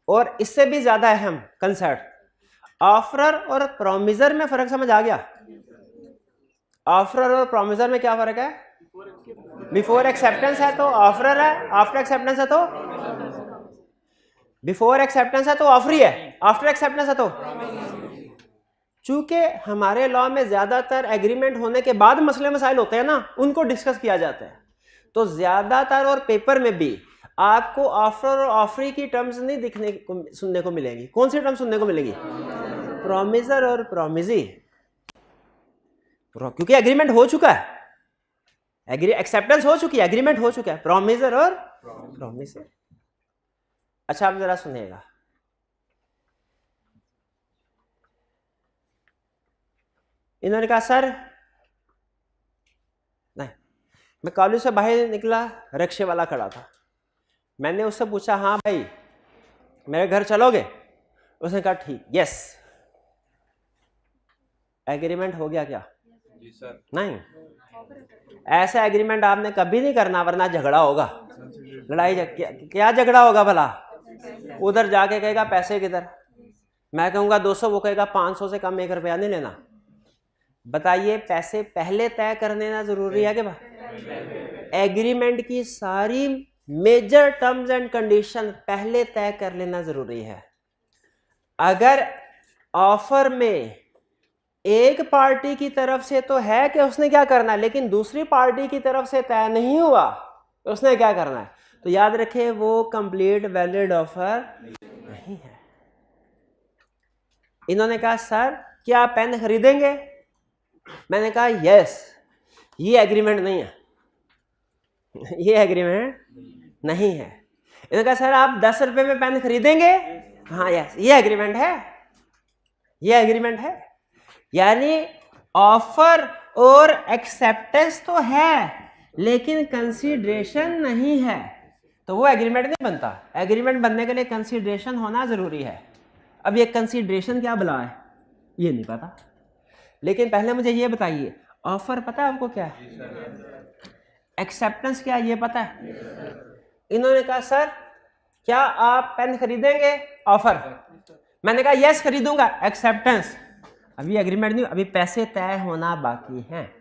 और इससे भी ज्यादा अहम कंसेप्ट, ऑफरर और प्रॉमिजर में फर्क समझ आ गया? ऑफरर और प्रॉमिजर में क्या फर्क है? बिफोर एक्सेप्टेंस है तो ऑफरर है, आफ्टर एक्सेप्टेंस है तो, बिफोर एक्सेप्टेंस है तो ऑफरी है, आफ्टर एक्सेप्टेंस है तो। चूंकि हमारे लॉ में ज्यादातर एग्रीमेंट होने के बाद मसले मसाइल होते हैं ना, उनको डिस्कस किया जाता है, तो ज्यादातर और पेपर में भी आपको ऑफर और ऑफरी की टर्म्स नहीं दिखने को, सुनने को मिलेंगी। कौन सी टर्म सुनने को मिलेगी? प्रोमिजर और प्रोमिजी, क्योंकि एग्रीमेंट हो चुका है, एक्सेप्टेंस हो चुकी है, एग्रीमेंट हो चुका है, प्रोमिजर और प्रोमिजर। अच्छा आप जरा सुनिएगा, इन्होंने कहा सर नहीं, मैं कॉलेज से बाहर निकला, रिक्शे वाला खड़ा था, मैंने उससे पूछा हाँ भाई मेरे घर चलोगे? उसने कहा ठीक, यस। एग्रीमेंट हो गया क्या? जी सर। नहीं, ऐसा एग्रीमेंट आपने कभी नहीं करना, वरना झगड़ा होगा, लड़ाई क्या झगड़ा होगा भला? उधर जाके कहेगा पैसे किधर, मैं कहूंगा 200, वो कहेगा 500 से कम 1 रुपया नहीं लेना। बताइए पैसे पहले तय कर लेना जरूरी है कि एग्रीमेंट की सारी मेजर टर्म्स एंड कंडीशन पहले तय कर लेना जरूरी है। अगर ऑफर में एक पार्टी की तरफ से तो है कि उसने क्या करना है, लेकिन दूसरी पार्टी की तरफ से तय नहीं हुआ तो उसने क्या करना है, तो याद रखें वो कंप्लीट वैलिड ऑफर नहीं है। इन्होंने कहा सर क्या आप पेन खरीदेंगे? मैंने कहा यस, ये एग्रीमेंट नहीं है, ये एग्रीमेंट नहीं है। इन्होंने कहा सर आप 10 रुपए में पेन खरीदेंगे? हाँ यस, ये एग्रीमेंट है, ये एग्रीमेंट है। यानी ऑफर और एक्सेप्टेंस तो है लेकिन कंसीडरेशन नहीं है, तो वो एग्रीमेंट नहीं बनता। एग्रीमेंट बनने के लिए कंसीडरेशन होना जरूरी है। अब ये कंसीडरेशन क्या बला है ये नहीं पता, लेकिन पहले मुझे ये बताइए ऑफर पता है आपको क्या है, एक्सेप्टेंस क्या है ये पता है? इन्होंने कहा सर क्या आप पेन खरीदेंगे? ऑफर। मैंने कहा यस खरीदूंगा, एक्सेप्टेंस। अभी एग्रीमेंट नहीं, अभी पैसे तय होना बाकी हैं।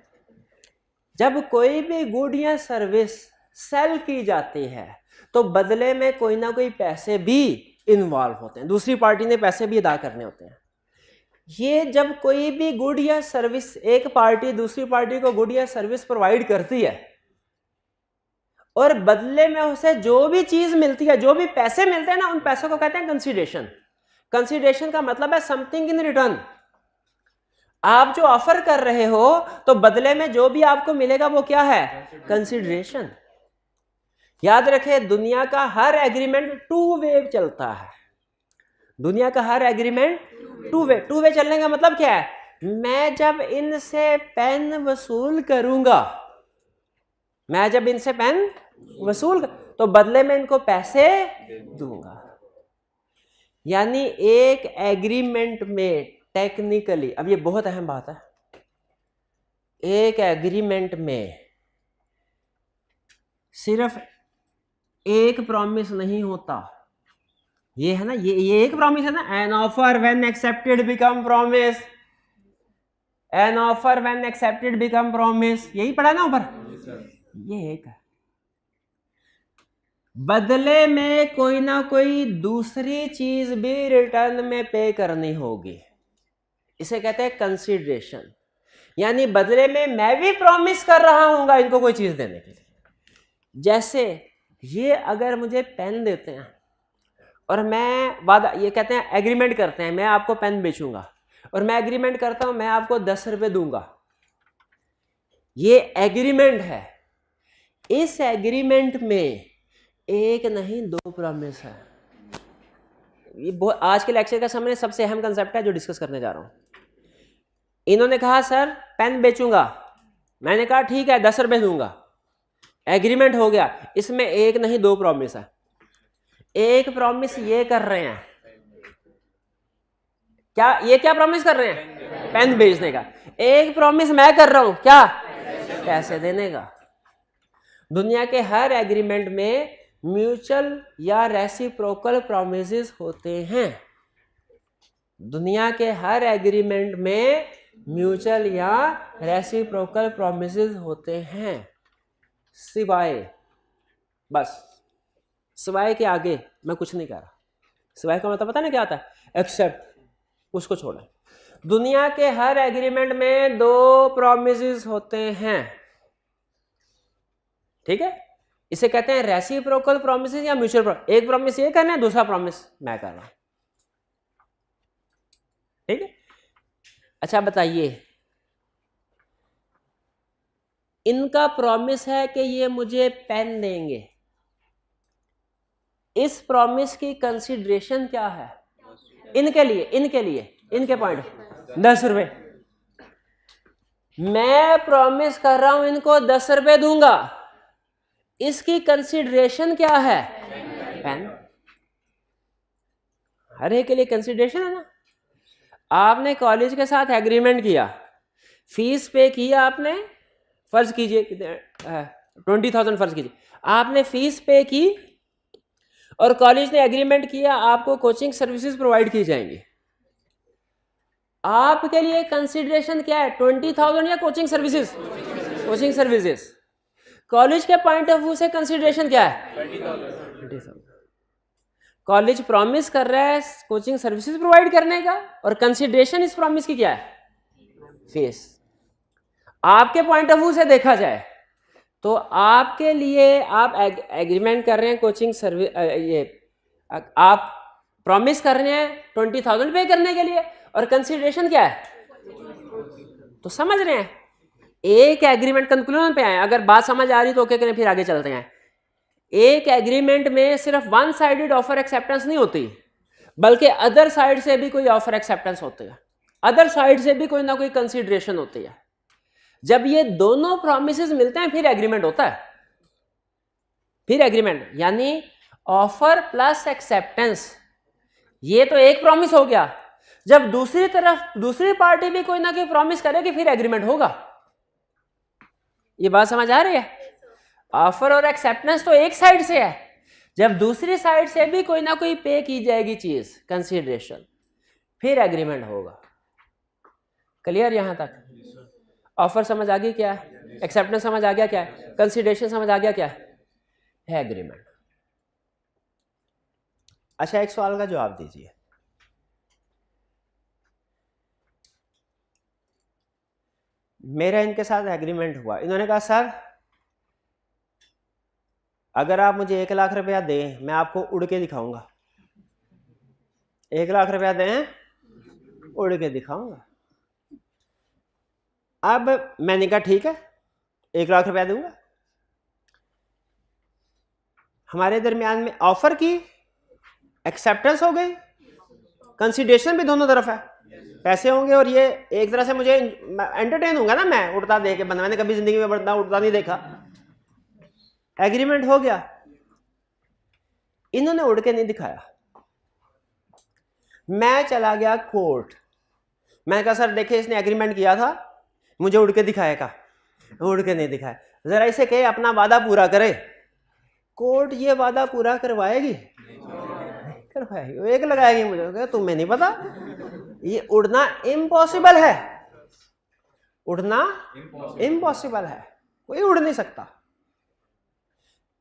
जब कोई भी गुड या सर्विस सेल की जाती है तो बदले में कोई ना कोई पैसे भी इन्वॉल्व होते हैं, दूसरी पार्टी ने पैसे भी अदा करने होते हैं। ये जब कोई भी गुड या सर्विस, एक पार्टी दूसरी पार्टी को गुड या सर्विस प्रोवाइड करती है और बदले में उसे जो भी चीज मिलती है, जो भी पैसे मिलते हैं ना, उन पैसों को कहते हैं कंसीडरेशन। कंसीडरेशन का मतलब है समथिंग इन रिटर्न। आप जो ऑफर कर रहे हो तो बदले में जो भी आपको मिलेगा वो क्या है? कंसीडरेशन। याद रखें दुनिया का हर एग्रीमेंट टू वे चलता है। दुनिया का हर एग्रीमेंट टू वे चलने का मतलब क्या है? मैं जब इनसे पेन वसूल करूंगा, मैं जब इनसे पेन वसूल तो बदले में इनको पैसे दूंगा। यानी एक एग्रीमेंट में टेक्निकली, अब ये बहुत अहम बात है, एक एग्रीमेंट में सिर्फ एक प्रॉमिस नहीं होता। ये है ना, ये एक प्रॉमिस है ना, an offer when accepted become promise, an offer when accepted become promise, यही पढ़ा ना ऊपर। ये एक है, बदले में कोई ना कोई दूसरी चीज भी रिटर्न में पे करनी होगी, इसे कहते हैं कंसीडरेशन। यानी बदले में मैं भी प्रॉमिस कर रहा हूंगा इनको कोई चीज देने के लिए। जैसे ये अगर मुझे पेन देते हैं और मैं वादा, ये कहते हैं एग्रीमेंट करते हैं, मैं आपको पेन बेचूंगा और मैं एग्रीमेंट करता हूं मैं आपको 10 रुपए दूंगा, ये एग्रीमेंट है। इस एग्रीमेंट में एक नहीं दो प्रॉमिस है। ये आज के लेक्चर का सामने सबसे अहम कंसेप्ट है जो डिस्कस करने जा रहा हूं। इन्होंने कहा सर पेन बेचूंगा, मैंने कहा ठीक है 10 रुपए दूंगा, एग्रीमेंट हो गया। इसमें एक नहीं दो प्रॉमिस है। एक प्रॉमिस ये कर रहे हैं, क्या ये क्या प्रॉमिस कर रहे हैं? पेन बेचने का। एक प्रॉमिस मैं कर रहा हूं, क्या? पैसे देने का। दुनिया के हर एग्रीमेंट में म्यूचुअल या रेसिप्रोकल प्रॉमिसेस होते हैं। दुनिया के हर एग्रीमेंट में म्यूचुअल या रेसिप्रोकल प्रॉमिसेस होते हैं, सिवाय, बस सिवाय के आगे मैं कुछ नहीं कह रहा। सिवाय का मतलब पता ना क्या आता है? एक्सेप्ट, उसको छोड़ें। दुनिया के हर एग्रीमेंट में दो प्रॉमिसेस होते हैं, ठीक है? इसे कहते हैं रेसिप्रोकल प्रॉमिसेस या म्यूचुअल प्रॉमिस। एक प्रॉमिस ये करना है, दूसरा प्रॉमिस मैं कर रहा हूं, ठीक है? अच्छा बताइए, इनका प्रॉमिस है कि ये मुझे पेन देंगे, इस प्रॉमिस की कंसीडरेशन क्या है इनके लिए? इनके पॉइंट 10 रुपए। मैं प्रॉमिस कर रहा हूं इनको 10 रुपए दूंगा, इसकी कंसीडरेशन क्या है? पेन। हर एक के लिए कंसीडरेशन है ना। आपने कॉलेज के साथ एग्रीमेंट किया, फीस पे किया आपने, फर्ज कीजिए 20,000 फर्ज कीजिए, आपने फीस पे की और कॉलेज ने एग्रीमेंट किया आपको कोचिंग सर्विसेज प्रोवाइड की जाएंगी। आपके लिए कंसीडरेशन क्या है? 20,000 या coaching services? Coaching services. College के पॉइंट ऑफ व्यू से कंसीडरेशन क्या है? 20,000। कॉलेज प्रॉमिस कर रहा है कोचिंग सर्विसेज प्रोवाइड करने का और कंसीडरेशन इस प्रॉमिस की क्या है? फीस। आपके पॉइंट ऑफ व्यू से देखा जाए तो आपके लिए, आप एग्रीमेंट कर रहे हैं कोचिंग सर्विस, ये आप प्रॉमिस कर रहे हैं 20,000 पे करने के लिए और कंसीडरेशन क्या है? तो समझ रहे हैं, एक एग्रीमेंट कंक्लूजन पे आए, अगर बात समझ आ रही तो ओके करें, फिर आगे चलते हैं। एक एग्रीमेंट में सिर्फ वन साइडेड ऑफर एक्सेप्टेंस नहीं होती, बल्कि अदर साइड से भी कोई ऑफर एक्सेप्टेंस होती है, अदर साइड से भी कोई ना कोई कंसीडरेशन होती है। जब ये दोनों प्रॉमिसेस मिलते हैं फिर एग्रीमेंट होता है। फिर एग्रीमेंट यानी ऑफर प्लस एक्सेप्टेंस, ये तो एक प्रॉमिस हो गया। जब दूसरी तरफ दूसरी पार्टी भी कोई ना कोई प्रॉमिस करेगी फिर एग्रीमेंट होगा। ये बात समझ आ रही है? ऑफर और एक्सेप्टेंस तो एक साइड से है, जब दूसरी साइड से भी कोई ना कोई पे की जाएगी चीज, कंसीडरेशन, फिर एग्रीमेंट होगा। क्लियर यहां तक? ऑफर समझ आ गई क्या है, एक्सेप्टेंस समझ आ गया क्या है, कंसीडरेशन समझ आ गया क्या है एग्रीमेंट। अच्छा, एक सवाल का जवाब दीजिए। मेरा इनके साथ एग्रीमेंट हुआ, इन्होंने कहा सर अगर आप मुझे 1 लाख रुपया दें मैं आपको उड़ के दिखाऊंगा। 1 लाख रुपया दें, उड़ के दिखाऊंगा। अब मैंने कहा ठीक है 1 लाख रुपया दूंगा। हमारे दरमियान में ऑफर की, एक्सेप्टेंस हो गई, कंसीडरेशन भी दोनों तरफ है, पैसे होंगे, और ये एक तरह से मुझे एंटरटेन होगा ना, मैं उड़ता देख के बंदा, मैंने कभी जिंदगी में बंदा उड़ता नहीं देखा। एग्रीमेंट हो गया। इन्होंने उड़ के नहीं दिखाया, मैं चला गया कोर्ट। मैंने कहा सर देखिए इसने एग्रीमेंट किया था, मुझे उड़ के दिखाएगा, उड़ के नहीं दिखाया, जरा इसे कहे अपना वादा पूरा करे। कोर्ट ये वादा पूरा करवाएगी? करवाएगी, एक लगाएगी मुझे, तुम्हें नहीं पता, ये उड़ना इम्पॉसिबल है, उड़ना इम्पॉसिबल है, कोई उड़ नहीं सकता।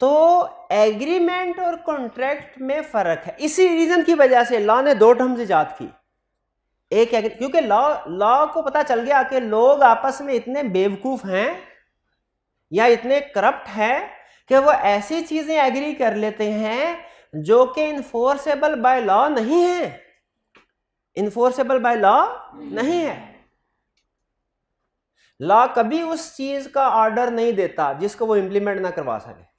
तो एग्रीमेंट और कॉन्ट्रैक्ट में फर्क है। इसी रीजन की वजह से लॉ ने 2 टर्म्स इजाद की। एक क्योंकि लॉ को पता चल गया कि लोग आपस में इतने बेवकूफ हैं या इतने करप्ट हैं कि वो ऐसी चीजें एग्री कर लेते हैं जो कि इन्फोर्सेबल बाय लॉ नहीं है, इन्फोर्सेबल बाय लॉ नहीं है। लॉ कभी उस चीज का ऑर्डर नहीं देता जिसको वो इंप्लीमेंट ना करवा सके।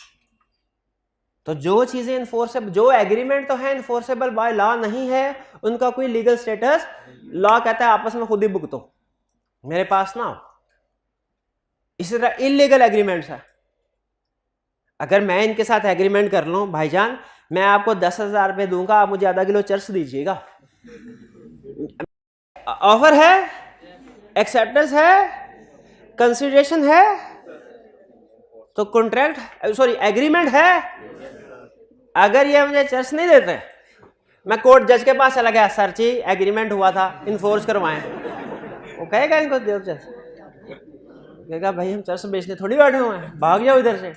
तो जो चीजें इन्फोर्सेबल, जो एग्रीमेंट तो है इन्फोर्सेबल बाय लॉ नहीं है, उनका कोई लीगल स्टेटस, लॉ कहता है आपस में खुद ही भुगतो, मेरे पास ना हो। इसी तरह इलीगल एग्रीमेंट्स है। अगर मैं इनके साथ एग्रीमेंट कर लूं, भाईजान मैं आपको 10,000 रुपये दूंगा, आप मुझे आधा किलो चर्च दीजिएगा, ऑफर है, एक्सेप्टेंस है, कंसीडरेशन है, तो कॉन्ट्रैक्ट सॉरी एग्रीमेंट है। अगर ये मुझे चर्च नहीं देते, मैं कोर्ट जज के पास चला गया, सर जी एग्रीमेंट हुआ था, इन्फोर्स करवाएं, वो कहेगा इनको दो चर्च, कहेगा भाई हम चर्च बेचने थोड़ी बैठे हुए हैं, भाग जाओ इधर से।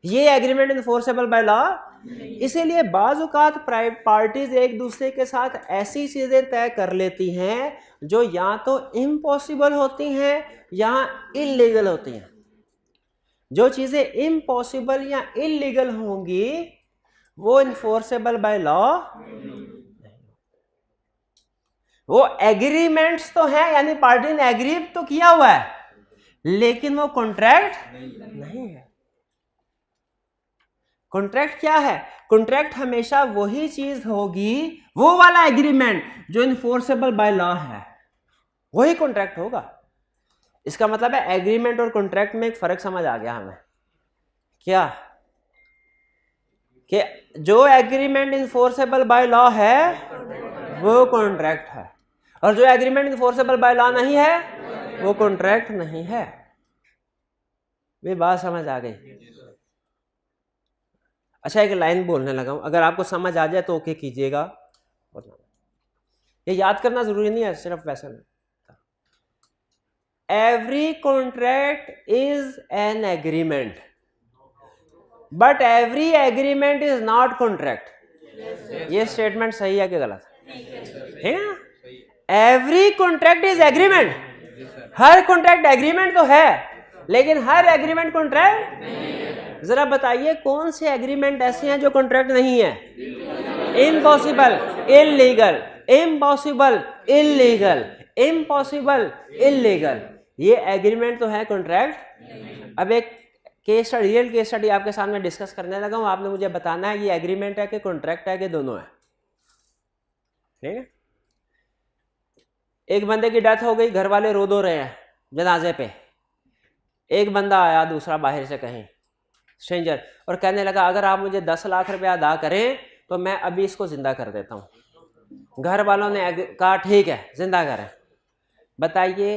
ये एग्रीमेंट इन्फोर्सेबल बाय लॉ। इसीलिए बाज़ औक़ात पार्टीज एक दूसरे के साथ ऐसी चीजें तय कर लेती हैं जो या तो इम्पॉसिबल होती हैं या इलीगल होती हैं। जो चीजें इम्पॉसिबल या इलीगल होंगी वो इन्फोर्सेबल बाय लॉ, वो एग्रीमेंट्स तो है, यानी पार्टी ने एग्री तो किया हुआ है, लेकिन वो कॉन्ट्रैक्ट नहीं है। कॉन्ट्रैक्ट क्या है? कॉन्ट्रैक्ट हमेशा वही चीज होगी, वो वाला एग्रीमेंट जो इन्फोर्सेबल बाय लॉ है, वही कॉन्ट्रैक्ट होगा। इसका मतलब है एग्रीमेंट और कॉन्ट्रैक्ट में एक फर्क समझ आ गया हमें, क्या कि जो एग्रीमेंट इन्फोर्सेबल बाय लॉ है वो कॉन्ट्रैक्ट है, और जो एग्रीमेंट इन्फोर्सेबल बाय लॉ नहीं है वो कॉन्ट्रैक्ट नहीं है। ये बात समझ आ गई? अच्छा, एक लाइन बोलने लगा हूं, अगर आपको समझ आ जाए तो ओके कीजिएगा, ये याद करना जरूरी नहीं है, सिर्फ वैसा नहीं। Every contract is an agreement, but every agreement is not contract. ये स्टेटमेंट सही है कि गलत है ना? Every contract is agreement, her contract agreement तो है, लेकिन हर एग्रीमेंट कॉन्ट्रैक्ट। जरा बताइए कौन से एग्रीमेंट ऐसे हैं जो कॉन्ट्रैक्ट नहीं है? Impossible, illegal, impossible, illegal, impossible, illegal. ये एग्रीमेंट तो है, कॉन्ट्रैक्ट। अब एक case study, real case study आपके सामने डिस्कस करने लगा हूं, आपने मुझे बताना है ये एग्रीमेंट है कि कॉन्ट्रैक्ट है कि दोनों है, ठीक है। एक बंदे की डेथ हो गई, घर वाले रो दो रहे हैं जनाजे पे, एक बंदा आया दूसरा बाहर से कहीं स्ट्रेंजर और कहने लगा अगर आप मुझे 10 लाख रुपया अदा करें तो मैं अभी इसको जिंदा कर देता हूं। घर वालों ने कहा ठीक है जिंदा करें। बताइए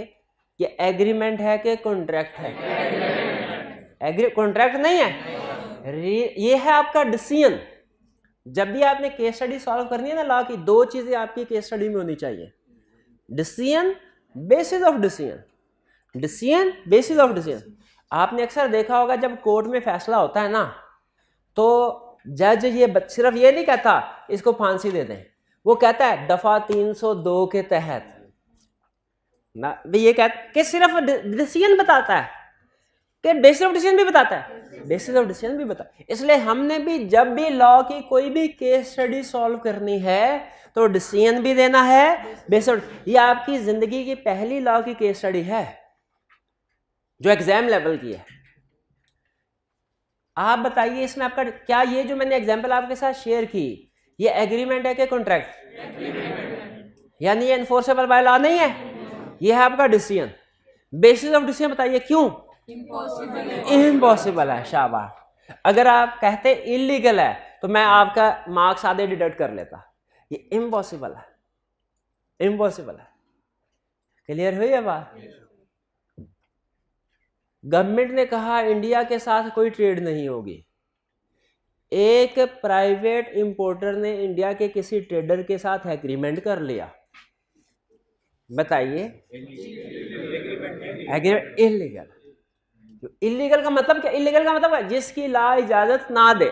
ये एग्रीमेंट है कि कॉन्ट्रैक्ट है? कॉन्ट्रैक्ट नहीं है, ये है आपका डिसीजन। जब भी आपने केस स्टडी सॉल्व करनी है ना लॉ की, दो चीजें आपकी केस स्टडी में होनी चाहिए, decision, basis of decision, decision, basis of decision. आपने अक्सर देखा होगा जब कोर्ट में फैसला होता है ना तो जज ये सिर्फ ये नहीं कहता इसको फांसी दे दें, वो कहता है दफा 302 के तहत ना, ये कहता कि सिर्फ डिसीजन बताता है कि बेसिस ऑफ डिसीजन भी बताता है, बेसिस ऑफ डिसीजन भी बताता है। इसलिए हमने भी जब भी लॉ की कोई भी केस स्टडी सॉल्व करनी है तो डिसीजन भी देना है, बेसिस ऑफ। ये आपकी जिंदगी की पहली लॉ की केस स्टडी है जो एग्जाम लेवल की है। आप बताइए इसमें आपका क्या, ये जो मैंने एग्जांपल आपके साथ शेयर की ये एग्रीमेंट है कि कॉन्ट्रैक्ट? यानी ये एनफोर्सेबल बाय लॉ नहीं है, ये है आपका डिसीजन। बेसिस ऑफ डिसीजन बताइए क्यों? इम्पॉसिबल है। शाबाश। अगर आप कहते इलीगल है तो मैं आपका मार्क्स आधे डिडक्ट कर लेता, ये इम्पॉसिबल है, इम्पॉसिबल है। क्लियर हुई है बात? गवर्नमेंट ने कहा इंडिया के साथ कोई ट्रेड नहीं होगी। एक प्राइवेट इंपोर्टर ने इंडिया के किसी ट्रेडर के साथ एग्रीमेंट कर लिया, बताइए एग्रीमेंट इलीगल। इलीगल का मतलब क्या? इलीगल का मतलब है जिसकी लॉ इजाजत ना दे।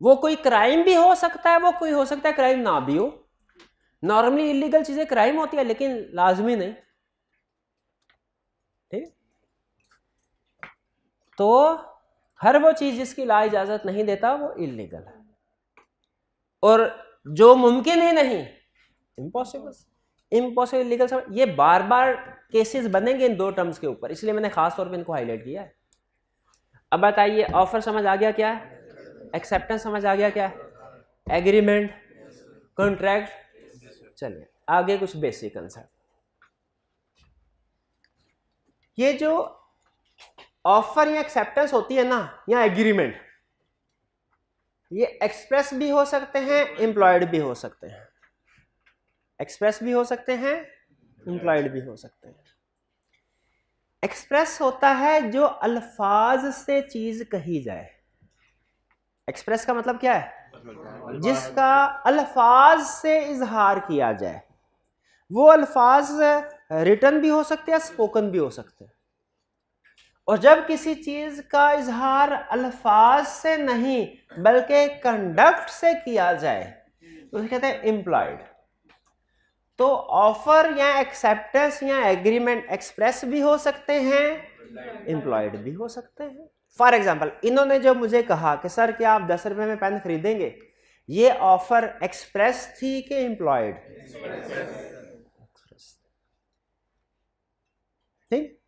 वो कोई क्राइम भी हो सकता है, वो कोई हो सकता है क्राइम ना भी हो। नॉर्मली इलीगल चीजें क्राइम होती है लेकिन लाजमी नहीं, ठीक। तो हर वो चीज जिसकी लॉ इजाजत नहीं देता वो इलीगल है, और जो मुमकिन ही नहीं, इम्पॉसिबल। इम्पॉसिबल इलीगल सब ये बार बार केसेस बनेंगे इन दो टर्म्स के ऊपर, इसलिए मैंने खास तौर पे इनको हाईलाइट किया है। अब बताइए ऑफर समझ आ गया क्या है, एक्सेप्टेंस समझ आ गया क्या है, एग्रीमेंट, कॉन्ट्रैक्ट। चलिए आगे कुछ बेसिक कंसेप्ट। ये जो ऑफर या एक्सेप्टेंस होती है ना या एग्रीमेंट, ये एक्सप्रेस भी हो सकते हैं, एम्प्लॉयड भी हो सकते हैं। एक्सप्रेस भी हो सकते हैं, एम्प्लॉयड भी हो सकते हैं। एक्सप्रेस होता है जो अल्फाज से चीज कही जाए। एक्सप्रेस का मतलब क्या है? जिसका अल्फाज से इजहार किया जाए। वो अल्फाज रिटन भी हो सकते हैं, स्पोकन भी हो सकते हैं। और जब किसी चीज का इजहार अल्फाज से नहीं बल्कि कंडक्ट से किया जाए तो उसे कहते हैं इम्प्लॉयड। तो ऑफर या एक्सेप्टेंस या एग्रीमेंट एक्सप्रेस भी हो सकते हैं, इम्प्लॉयड भी हो सकते हैं। फॉर एग्जाम्पल इन्होंने जो मुझे कहा कि सर क्या आप 10 रुपए में पेन खरीदेंगे, ये ऑफर एक्सप्रेस थी कि इम्प्लॉयड? ठीक।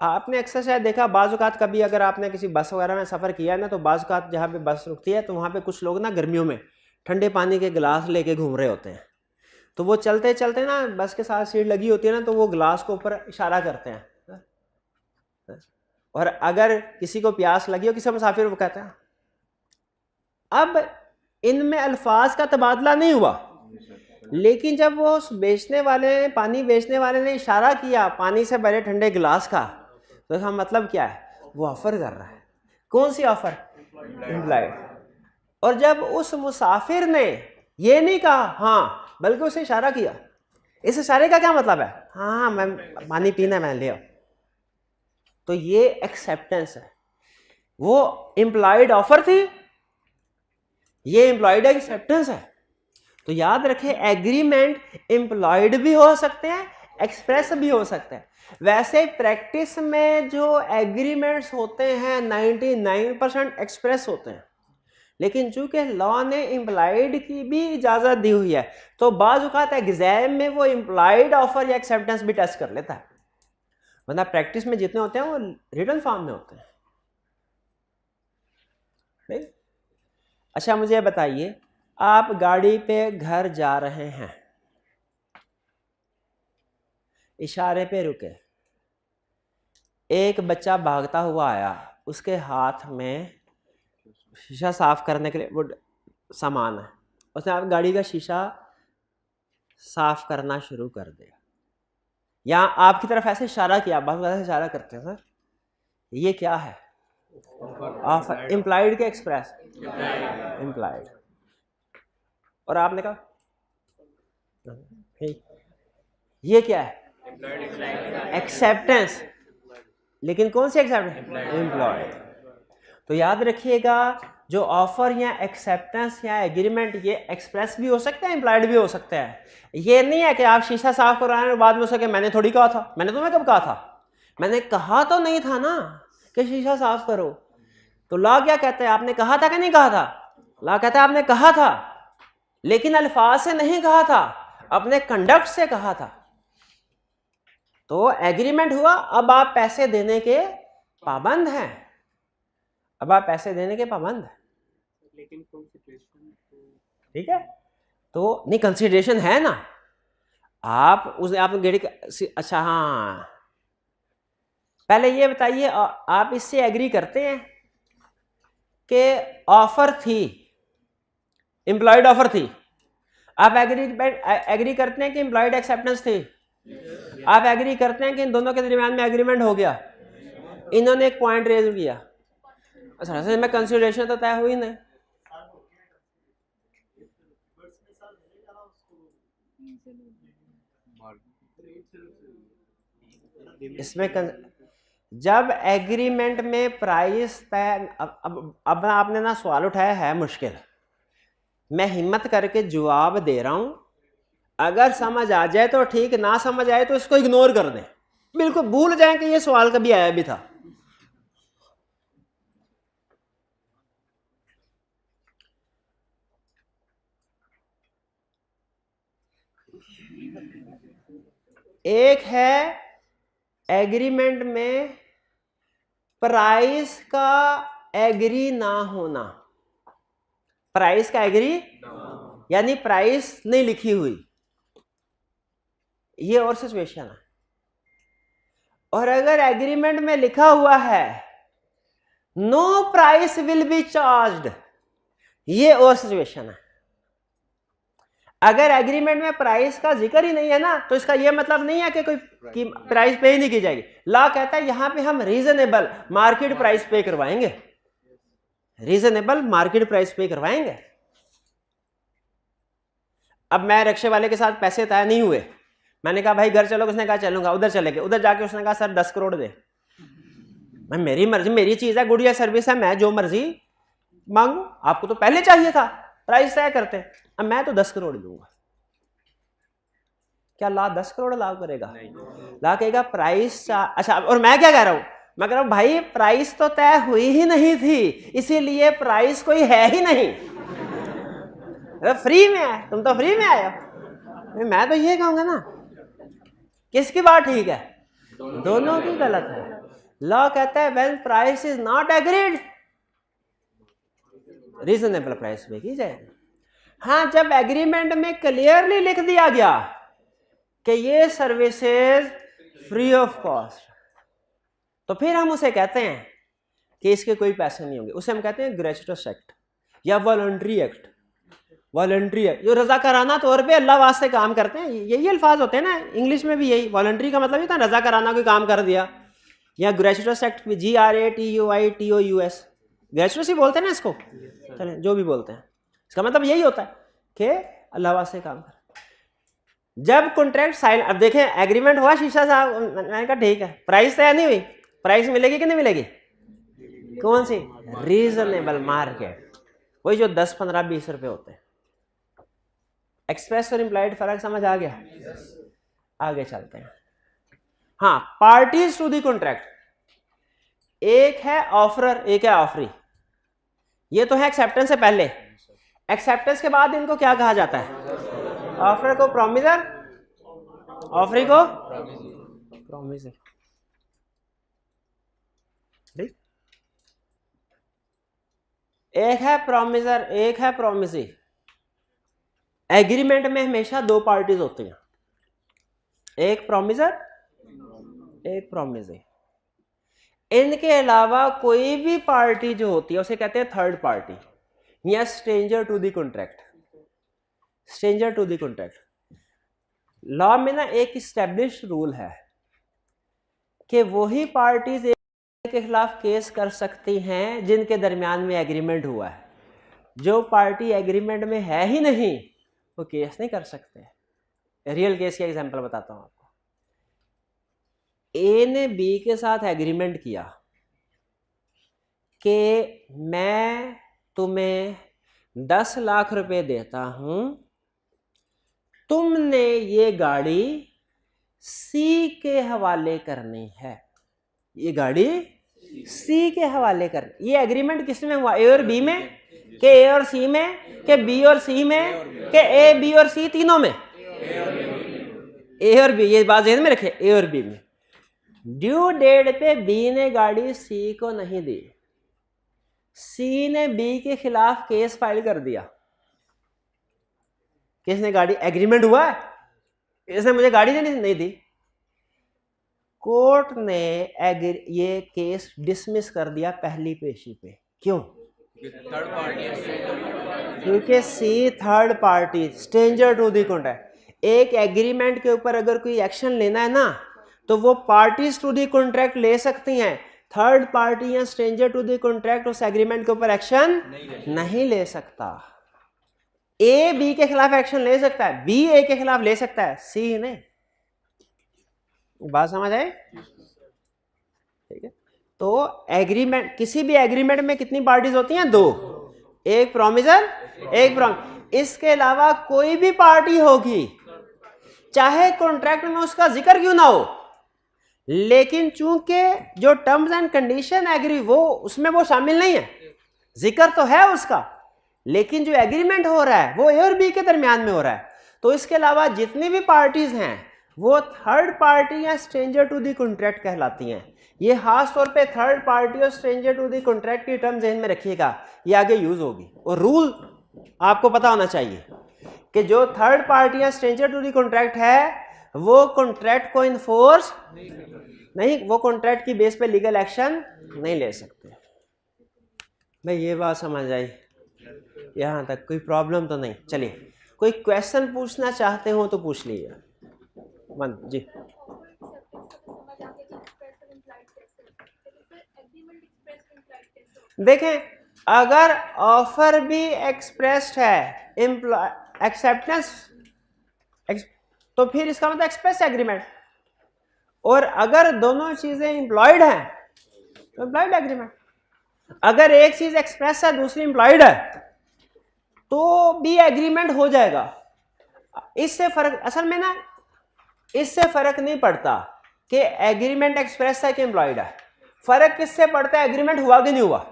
आपने अक्सर शायद देखा बाज़-औक़ात कभी अगर आपने किसी बस वगैरह में सफ़र किया है ना तो बाज़-औक़ात जहाँ पे बस रुकती है तो वहाँ पे कुछ लोग ना गर्मियों में ठंडे पानी के गिलास लेके घूम रहे होते हैं। तो वो चलते चलते ना बस के साथ सीट लगी होती है ना तो वो गिलास को ऊपर इशारा करते हैं, और अगर किसी को प्यास लगी हो किसी मुसाफिर वो कहता है। अब इनमें अल्फाज का तबादला नहीं हुआ, लेकिन जब वो बेचने वाले ने पानी बेचने वाले ने इशारा किया पानी से भरे ठंडे गिलास का, तो इसका मतलब क्या है? वो ऑफर कर रहा है। कौन सी ऑफर? इम्प्लॉयड। और जब उस मुसाफिर ने ये नहीं कहा हाँ बल्कि उसे इशारा किया, इस इशारे का क्या मतलब है? हाँ मैं पानी पीना है, मैंने लिया, तो ये एक्सेप्टेंस है। वो इम्प्लॉयड ऑफर थी, ये इम्प्लॉयड एक्सेप्टेंस है। तो याद रखें एग्रीमेंट इम्प्लॉयड भी हो सकते हैं, एक्सप्रेस भी हो सकते हैं। वैसे प्रैक्टिस में जो एग्रीमेंट्स होते हैं 99% एक्सप्रेस होते हैं, लेकिन चूंकि लॉ ने इम्प्लाइड की भी इजाजत दी हुई है तो बाज़ औक़ात एग्जाम में वो इम्प्लाइड ऑफर या एक्सेप्टेंस भी टेस्ट कर लेता है, वरना प्रैक्टिस में जितने होते हैं वो रिटन फॉर्म में होते हैं। नहीं? अच्छा मुझे बताइए, आप गाड़ी पे घर जा रहे हैं, इशारे पे रुके, एक बच्चा भागता हुआ आया, उसके हाथ में शीशा साफ करने के लिए वो सामान है, उसने आप गाड़ी का शीशा साफ करना शुरू कर दिया, या आपकी तरफ ऐसे इशारा किया, बहुत ऐसे इशारा करते हैं सर, ये क्या है? ऑफर, इम्प्लाइड के एक्सप्रेस, इम्प्लाइड। और आपने कहा ये क्या है? एक्सेप्टेंस। लेकिन कौन सी एक्सेप्टेंस? इम्प्लॉयड। तो याद रखिएगा, जो ऑफर या एक्सेप्टेंस या एग्रीमेंट ये एक्सप्रेस भी हो सकता है, इम्प्लॉयड भी हो सकता है। ये नहीं है कि आप शीशा साफ करवाने बाद में सके मैंने थोड़ी कहा था, मैंने तुम्हें कब कहा था? मैंने कहा तो नहीं था ना कि शीशा साफ करो। तो लॉ क्या कहते हैं? आपने कहा था कि नहीं कहा था? लॉ कहता है आपने कहा था, लेकिन अल्फाज से नहीं कहा था, अपने कंडक्ट से कहा था। तो एग्रीमेंट हुआ, अब आप पैसे देने के पाबंद हैं, अब आप पैसे देने के पाबंद हैं। लेकिन ठीक है, तो नहीं कंसिडरेशन है ना, आप उस आप गाड़ी अच्छा हाँ, पहले ये बताइए, आप इससे एग्री करते हैं कि ऑफर थी, एम्प्लॉयड ऑफर थी, आप एग्री करते हैं कि एम्प्लॉयड एक्सेप्टेंस थी, आप एग्री करते हैं कि इन दोनों के दरमियान में एग्रीमेंट हो गया, इन्होंने एक पॉइंट रेज किया, अच्छा में कंसिडरेशन तो तय हुई नहीं। इसमें जब एग्रीमेंट में प्राइस तय, अब आपने ना सवाल उठाया है मुश्किल, मैं हिम्मत करके जवाब दे रहा हूं, अगर समझ आ जाए तो ठीक, ना समझ आए तो इसको इग्नोर कर दें, बिल्कुल भूल जाएं कि ये सवाल कभी आया भी था। एक है एग्रीमेंट में प्राइस का एग्री ना होना, प्राइस का एग्री यानी प्राइस नहीं लिखी हुई, ये और सिचुएशन है। और अगर एग्रीमेंट में लिखा हुआ है no price will be charged, ये और सिचुएशन है। अगर एग्रीमेंट में प्राइस का जिक्र ही नहीं है ना, तो इसका यह मतलब नहीं है कि कोई प्राइस पे ही नहीं की जाएगी। लॉ कहता है यहां पे हम रीजनेबल मार्केट प्राइस पे करवाएंगे, रीजनेबल मार्केट प्राइस पे करवाएंगे। अब मैं रिक्शे वाले के साथ पैसे तय नहीं हुए, मैंने कहा भाई घर चलो, उसने कहा चलूंगा, उधर चले गए, उधर जाके उसने कहा सर 10 करोड़ दे, मैं मेरी मर्जी, मेरी चीज है, गुड़िया सर्विस है, मैं जो मर्जी मांगू, आपको तो पहले चाहिए था, प्राइस तय करते, अब मैं तो 10 करोड़ दूंगा। क्या ला 10 करोड़ लागू करेगा? ला कहेगा प्राइस, अच्छा, और मैं क्या कह रहा हूं, मैं कह रहा हूं भाई प्राइस तो तय हुई ही नहीं थी, इसीलिए प्राइस कोई है ही नहीं, फ्री में है, तुम तो फ्री में आए हो। मैं तो ये कहूंगा ना, किसकी बात ठीक है? दोनों की गलत है। लॉ कहता है when price is not agreed, reasonable price पे की जाएगी। हाँ, जब एग्रीमेंट में क्लियरली लिख दिया गया कि ये सर्विसेज फ्री ऑफ कॉस्ट, तो फिर हम उसे कहते हैं कि इसके कोई पैसे नहीं होंगे, उसे हम कहते हैं ग्रेचुटस एक्ट या वॉलंटरी एक्ट। वॉलंटरी एक्ट जो रजाकाराना तौर पे अल्लाह वास्ते काम करते हैं, यही अल्फाज होते हैं ना, इंग्लिश में भी यही, वॉलंटरी का मतलब ये था रजाकाराना कोई काम कर दिया, या ग्रेचुटस एक्ट GRATUITOUS, ग्रेचुटस ही बोलते हैं ना इसको, चले जो भी बोलते हैं, इसका मतलब यही होता है कि अल्लाह वास्ते काम कर। जब कॉन्ट्रैक्ट साइन, अब देखें एग्रीमेंट हुआ शीशा साहब, मैंने कहा ठीक है, प्राइस तय नहीं हुई, प्राइस मिलेगी कि नहीं मिलेगी? कौन सी? रीजनेबल मार्केट, वही जो 10, 15, 20 रुपए होते हैं। एक्सप्रेस और इम्प्लाइड फर्क समझ आ गया? आगे चलते हैं। हाँ, पार्टीज टू दी कॉन्ट्रैक्ट, एक है ऑफरर, एक है ऑफरी। ये तो है एक्सेप्टेंस से पहले, एक्सेप्टेंस के बाद इनको क्या कहा जाता है? ऑफर को प्रोमिसर, ऑफरी को प्रोमिसर। एक है प्रोमिसर, एक है प्रोमिसी। एग्रीमेंट में हमेशा दो पार्टीज होती हैं, एक प्रोमिसर, एक प्रोमिसी। इनके अलावा कोई भी पार्टी जो होती है उसे कहते हैं थर्ड पार्टी या stranger to the contract. Stranger to the contract law में ना एक इस्टेब्लिश रूल है कि वही पार्टीज एक के खिलाफ केस कर सकती हैं जिनके दरमियान में एग्रीमेंट हुआ है। जो पार्टी एग्रीमेंट में है ही नहीं वो केस नहीं कर सकते। रियल केस का एग्जांपल बताता हूं आपको। ए ने बी के साथ एग्रीमेंट किया कि मैं तुम्हें 10 लाख रुपए देता हूं, तुमने ये गाड़ी सी के हवाले करनी है। ये गाड़ी सी के हवाले कर, ये एग्रीमेंट किस में हुआ? ए और बी में, के ए और सी में, के बी और सी में, के ए बी और सी तीनों में? ए और बी, ये बात ध्यान में रखे, ए और बी में। ड्यू डेट पे बी ने गाड़ी सी को नहीं दी, सी ने बी के खिलाफ केस फाइल कर दिया। किसने गाड़ी, एग्रीमेंट हुआ है, इसने मुझे गाड़ी नहीं दी। कोर्ट ने ये केस डिसमिस कर दिया पहली पेशी पे। क्यों? क्योंकि see third party, stranger to the contract. एक एग्रीमेंट के ऊपर अगर कोई एक्शन लेना है ना तो वो पार्टीज टू दी कॉन्ट्रैक्ट ले सकती हैं। थर्ड पार्टी या स्ट्रेंजर टू दी कॉन्ट्रैक्ट उस एग्रीमेंट के ऊपर एक्शन नहीं ले सकता। ए बी के खिलाफ एक्शन ले सकता है, बी ए के खिलाफ ले सकता है, सी नहीं। बात समझ आए? ठीक है। तो एग्रीमेंट, किसी भी एग्रीमेंट में कितनी पार्टीज होती हैं? दो, एक प्रोमिसर, एक प्रोमिस। इसके अलावा कोई भी पार्टी होगी, चाहे कॉन्ट्रैक्ट में उसका जिक्र क्यों ना हो, लेकिन चूंकि जो टर्म्स एंड कंडीशन एग्री वो उसमें वो शामिल नहीं है, जिक्र तो है उसका, लेकिन जो एग्रीमेंट हो रहा है वो ए और बी के दरमियान में हो रहा है। तो इसके अलावा जितनी भी पार्टीज हैं वो थर्ड पार्टी या स्ट्रेंजर टू दी कॉन्ट्रैक्ट कहलाती हैं। ये खास तौर पे थर्ड पार्टी और स्ट्रेंजर टू दी कॉन्ट्रैक्ट की टर्म ध्यान में रखिएगा, ये आगे यूज होगी। और रूल आपको पता होना चाहिए कि जो थर्ड पार्टी या स्ट्रेंजर टू दी कॉन्ट्रैक्ट है वो कॉन्ट्रैक्ट को इन्फोर्स नहीं, वो कॉन्ट्रैक्ट की बेस पे लीगल एक्शन नहीं ले सकते। भाई ये बात समझ आई? यहां तक कोई प्रॉब्लम तो नहीं? चलिए, कोई क्वेश्चन पूछना चाहते हो तो पूछ लीजिए। मन जी। देखें, अगर ऑफर भी एक्सप्रेस्ड है, एक्सेप्टेंस, तो फिर इसका मतलब एक्सप्रेस एग्रीमेंट। और अगर दोनों चीजें इंप्लॉयड हैं तो इंप्लॉयड एग्रीमेंट। अगर एक चीज एक्सप्रेस है दूसरी इंप्लॉयड है तो भी एग्रीमेंट हो जाएगा। इससे फर्क, असल में ना इससे फर्क नहीं पड़ता कि एग्रीमेंट एक्सप्रेस है कि एम्प्लॉयड है। फर्क किससे पड़ता है? एग्रीमेंट हुआ कि नहीं हुआ।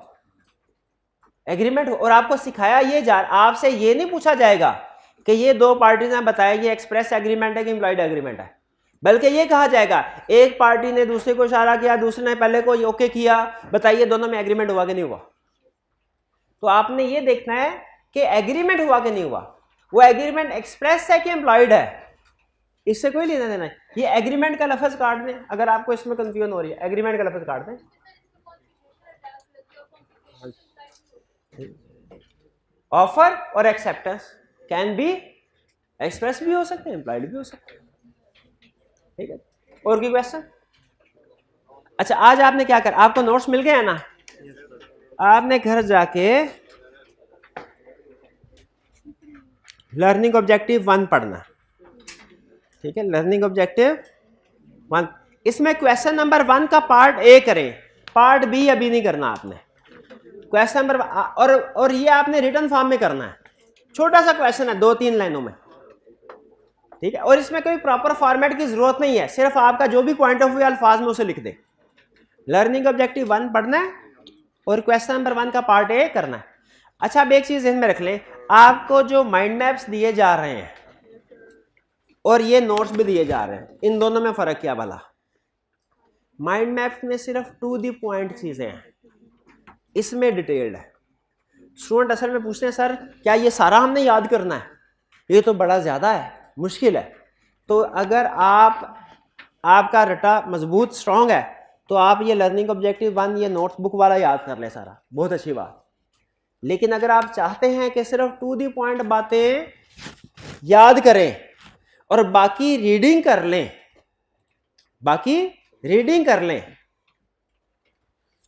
एग्रीमेंट, और आपको सिखाया ये जा, आपसे ये नहीं पूछा जाएगा कि ये दो पार्टीज ने बताया ये एक्सप्रेस एग्रीमेंट है कि एम्प्लॉयड एग्रीमेंट है, बल्कि ये कहा जाएगा एक पार्टी ने दूसरे को इशारा किया, दूसरे ने पहले को ओके किया, बताइए दोनों में एग्रीमेंट हुआ कि नहीं हुआ। तो आपने ये देखना है कि एग्रीमेंट हुआ कि नहीं हुआ, वो एग्रीमेंट एक्सप्रेस है कि एम्प्लॉयड है, इससे कोई लेना देना है। ये एग्रीमेंट का लफ्ज काट दें अगर आपको इसमें कंफ्यूजन हो रही है, एग्रीमेंट का लफ्ज काट दें। ऑफर और एक्सेप्टेंस कैन बी एक्सप्रेस भी हो सकते हैं, एम्प्लॉयड भी हो सकते हैं। ठीक है, और कोई क्वेश्चन? अच्छा, आज आपने क्या कर, आपको नोट्स मिल गए हैं ना? आपने घर जाके लर्निंग ऑब्जेक्टिव 1 पढ़ना। ठीक है, लर्निंग ऑब्जेक्टिव 1, इसमें क्वेश्चन नंबर 1 का पार्ट ए करें, पार्ट बी अभी नहीं करना आपने। क्वेश्चन नंबर और ये आपने रिटन फॉर्म में करना है। छोटा सा क्वेश्चन है, 2-3 लाइनों में। ठीक है, और इसमें कोई प्रॉपर फॉर्मेट की जरूरत नहीं है, सिर्फ आपका जो भी पॉइंट ऑफ व्यू अल्फाज में उसे लिख दे। लर्निंग ऑब्जेक्टिव 1 पढ़ना है और क्वेश्चन नंबर 1 का पार्ट ए करना है। अच्छा, अब एक चीज ध्यान में रख लें, आपको जो माइंड मैप्स दिए जा रहे हैं और ये नोट्स भी दिए जा रहे हैं, इन दोनों में फर्क क्या भला? माइंड मैप्स में सिर्फ टू द पॉइंट चीजें हैं, इसमें डिटेल्ड है। स्टूडेंट असल में पूछते हैं सर क्या ये सारा हमने याद करना है? ये तो बड़ा ज्यादा है, मुश्किल है। तो अगर आपका रटा मजबूत स्ट्रांग है तो आप ये लर्निंग ऑब्जेक्टिव 1 ये नोट्स बुक वाला याद कर लें सारा, बहुत अच्छी बात। लेकिन अगर आप चाहते हैं कि सिर्फ टू दी पॉइंट बातें याद करें और बाकी रीडिंग कर लें,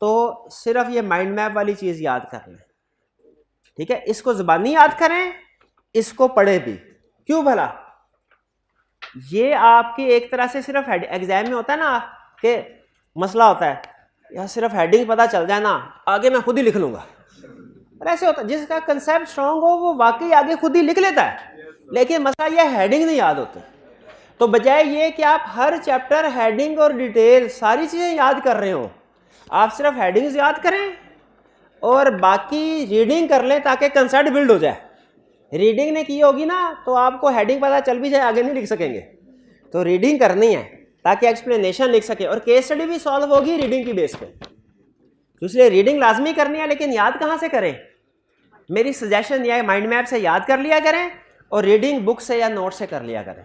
तो सिर्फ ये माइंड मैप वाली चीज याद कर लें, ठीक है? इसको जुबानी याद करें, इसको पढ़े भी। क्यों भला? ये आपकी एक तरह से सिर्फ एग्जाम में होता है ना कि मसला होता है यार सिर्फ हेडिंग पता चल जाए ना, आगे मैं खुद ही लिख लूंगा। और ऐसे होता है, जिसका कंसेप्ट स्ट्रांग हो वो वाकई आगे खुद ही लिख लेता है, लेकिन मसला ये हेडिंग नहीं याद होती। तो बजाय ये कि आप हर चैप्टर हेडिंग और डिटेल सारी चीजें याद कर रहे हो, आप सिर्फ हेडिंग्स याद करें और बाकी रीडिंग कर लें ताकि कंसेप्ट बिल्ड हो जाए। रीडिंग ने की होगी ना तो आपको हेडिंग पता चल भी जाए, आगे नहीं लिख सकेंगे। तो रीडिंग करनी है ताकि एक्सप्लेनेशन लिख सके, और केस स्टडी भी सॉल्व होगी रीडिंग की बेस पे। तो इसलिए रीडिंग लाजमी करनी है, लेकिन याद कहाँ से करें? मेरी सजेशन यह है माइंड मैप से याद कर लिया करें और रीडिंग बुक से या नोट से कर लिया करें,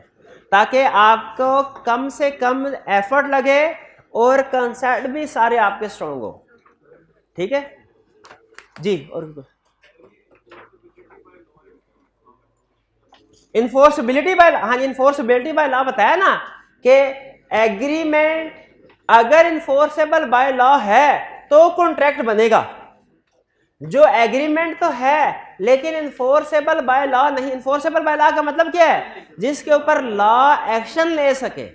ताकि आपको कम से कम एफर्ट लगे और कंसेप्ट भी सारे आपके स्ट्रांग हो। ठीक है जी। और इन्फोर्सबिलिटी बाय, हाँ इन्फोर्सबिलिटी बाय लॉ बताया ना कि एग्रीमेंट अगर इन्फोर्सेबल बाय लॉ है तो कॉन्ट्रैक्ट बनेगा। जो एग्रीमेंट तो है लेकिन इन्फोर्सेबल बाय लॉ नहीं। इन्फोर्सेबल बाय लॉ का मतलब क्या है? जिसके ऊपर लॉ एक्शन ले सके।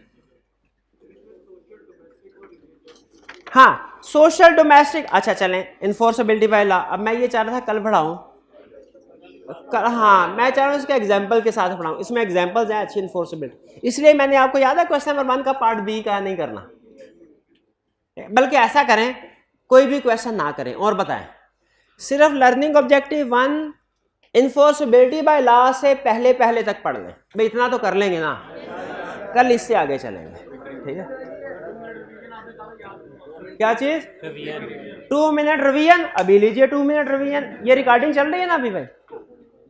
हाँ सोशल डोमेस्टिक, अच्छा चलें इन्फोर्सेबिलिटी बाय लॉ। अब मैं ये चाह रहा था कल पढ़ाऊं, हाँ मैं चाह रहा हूँ इसके एग्जाम्पल के साथ पढ़ाऊं, इसमें एग्जाम्पल्स हैं अच्छी इन्फोर्सेबिलिटी। इसलिए मैंने आपको याद है क्वेश्चन नंबर 1 का पार्ट बी का नहीं करना, बल्कि ऐसा करें कोई भी क्वेश्चन ना करें और बताएं, सिर्फ लर्निंग ऑब्जेक्टिव 1 इन्फोर्सेबिलिटी बाय लॉ से पहले तक पढ़ लें। भाई इतना तो कर लेंगे ना, कल इससे आगे चलेंगे। ठीक है, क्या चीज? 2 मिनट रिवीजन। अभी लीजिए 2 मिनट रिवीजन, ये रिकॉर्डिंग चल रही है ना अभी भाई?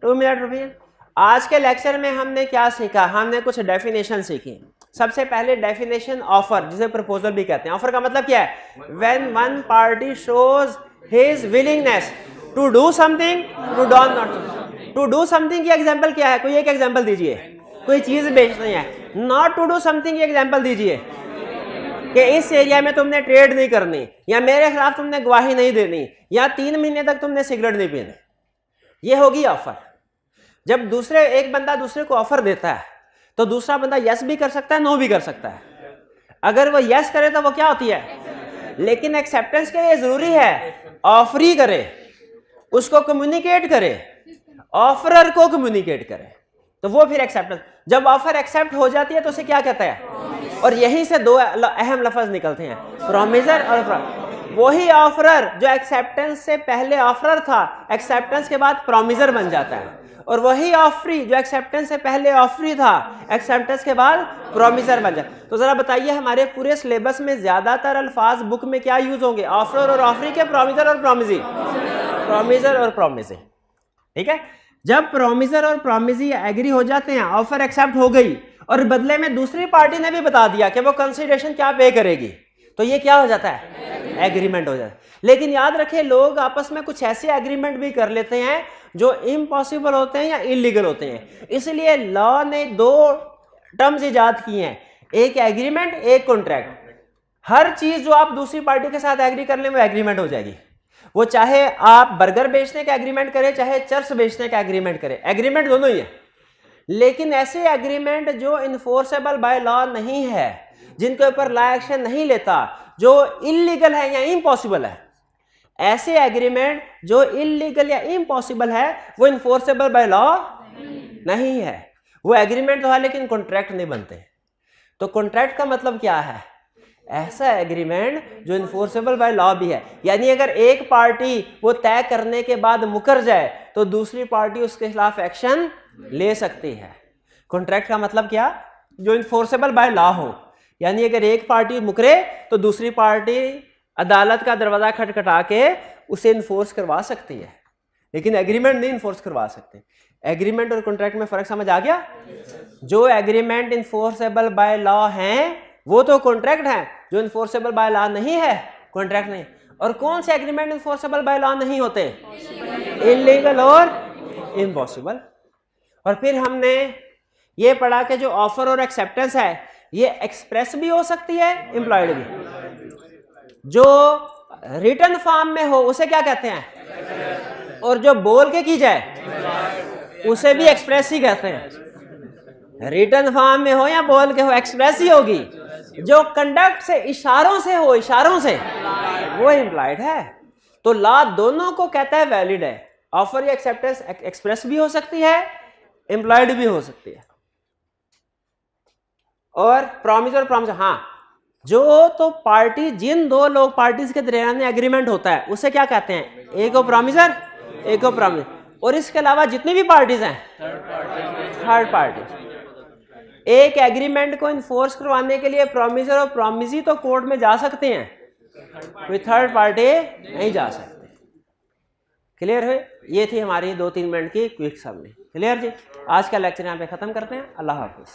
2 मिनट रिवीजन। आज के लेक्चर में हमने क्या सीखा? हमने कुछ डेफिनेशन सीखी। सबसे पहले डेफिनेशन ऑफर, जिसे प्रपोजल भी कहते हैं। ऑफर का मतलब क्या है? When one party shows his willingness to do something, to do something की एग्जांपल क्या है? कोई एक एग्जांपल दीजिए। कोई चीज बेचनी है। नॉट टू डू समथिंग की एग्जांपल दीजिए कि इस एरिया में तुमने ट्रेड नहीं करनी, या मेरे खिलाफ तुमने गवाही नहीं देनी, या 3 महीने तक तुमने सिगरेट नहीं पीनी। ये होगी ऑफर। जब एक बंदा दूसरे को ऑफर देता है तो दूसरा बंदा यस भी कर सकता है, नो भी कर सकता है। अगर वो यस करे तो वो क्या होती है? लेकिन एक्सेप्टेंस के लिए जरूरी है ऑफर ही करे, उसको कम्युनिकेट करे, ऑफरर को कम्युनिकेट करे, तो वो फिर एक्सेप्टेंस। जब ऑफर एक्सेप्ट हो जाती है तो उसे क्या कहता है? और यहीं से 2 अहम लफ्ज निकलते हैं, प्रोमिसर और वही ऑफरर जो एक्सेप्टेंस से पहले ऑफरर था, एक्सेप्टेंस के बाद प्रोमिसर बन जाता है। और वही ऑफरी जो एक्सेप्टेंस से पहले ऑफरी था, एक्सेप्टेंस के बाद प्रोमिसर बन जाता है। तो जरा बताइए हमारे पूरे सिलेबस में ज्यादातर अल्फाज बुक में क्या यूज होंगे? ऑफरर और ऑफरी के, प्रोमिसर और प्रोमिसी, प्रोमिसर और प्रोमिसी। ठीक है, जब प्रोमिसर और प्रोमिसी एग्री हो जाते हैं, ऑफर एक्सेप्ट हो गई और बदले में दूसरी पार्टी ने भी बता दिया कि वो कंसिडरेशन क्या पे करेगी, तो ये क्या हो जाता है? एग्रीमेंट हो जाता है। लेकिन याद रखें लोग आपस में कुछ ऐसे एग्रीमेंट भी कर लेते हैं जो इम्पॉसिबल होते हैं या इलीगल होते हैं। इसलिए लॉ ने 2 टर्म्स इजाद किए हैं, एक एग्रीमेंट, एक कॉन्ट्रैक्ट। हर चीज जो आप दूसरी पार्टी के साथ एग्री कर लें वो एग्रीमेंट हो जाएगी। वो चाहे आप बर्गर बेचने का एग्रीमेंट करें, चाहे चर्च बेचने का एग्रीमेंट करें, एग्रीमेंट दोनों ही है। लेकिन ऐसे एग्रीमेंट जो इन्फोर्सेबल बाय लॉ नहीं है, जिनके ऊपर लॉ एक्शन नहीं लेता, जो इलीगल है या इम्पॉसिबल है, ऐसे एग्रीमेंट जो इलीगल या इम्पॉसिबल है वो इन्फोर्सेबल बाय लॉ नहीं है। वो एग्रीमेंट तो है लेकिन कॉन्ट्रैक्ट नहीं बनते। तो कॉन्ट्रैक्ट का मतलब क्या है? ऐसा एग्रीमेंट जो इन्फोर्सेबल बाय लॉ भी है। यानी अगर एक पार्टी वो तय करने के बाद मुकर जाए तो दूसरी पार्टी उसके खिलाफ एक्शन ले सकती है। कॉन्ट्रैक्ट का मतलब क्या? जो इन्फोर्सेबल बाय लॉ हो, यानी अगर एक पार्टी मुकरे तो दूसरी पार्टी अदालत का दरवाजा खटखटा के उसे इन्फोर्स करवा सकती है, लेकिन एग्रीमेंट नहीं इन्फोर्स करवा सकते। एग्रीमेंट और कॉन्ट्रैक्ट में फर्क समझ आ गया? जो एग्रीमेंट इन्फोर्सेबल बाय लॉ हैं वो तो कॉन्ट्रैक्ट है, जो इन्फोर्सेबल बाय लॉ नहीं है कॉन्ट्रैक्ट नहीं। और कौन से एग्रीमेंट इन्फोर्सेबल बाय लॉ नहीं होते? इलीगल और इम्पॉसिबल। और फिर हमने ये पढ़ा कि जो ऑफर और एक्सेप्टेंस है ये एक्सप्रेस भी हो सकती है, इम्प्लॉयड भी। जो रिटन फॉर्म में हो उसे क्या कहते हैं, और जो बोल के की जाए उसे भी एक्सप्रेस ही कहते हैं। रिटन फॉर्म में हो या बोल के हो, एक्सप्रेस ही होगी। जो कंडक्ट से इशारों से हो, इशारों से, वो इम्प्लॉयड है। तो लॉ दोनों को कहता है वैलिड है। ऑफर या एक्सेप्टेंस एक्सप्रेस भी हो सकती है, इम्प्लॉयड भी हो सकती है। और प्रॉमिस और प्रॉमिस, हाँ, जो तो पार्टी, जिन दो लोग पार्टीज के दरमियान एग्रीमेंट होता है उसे क्या कहते हैं? एक को प्रॉमिसर, एक को प्रॉमिस। और इसके अलावा जितनी भी पार्टीज हैं थर्ड पार्टी। एक एग्रीमेंट को इन्फोर्स करवाने के लिए प्रॉमिसर और प्रॉमिसी तो कोर्ट में जा सकते हैं, कोई थर्ड पार्टी नहीं जा सकते। क्लियर है? ये थी हमारी 2-3 मिनट की क्विक समरी। क्लियर जी? आज का लेक्चर यहाँ पे खत्म करते हैं। अल्लाह हाफिज।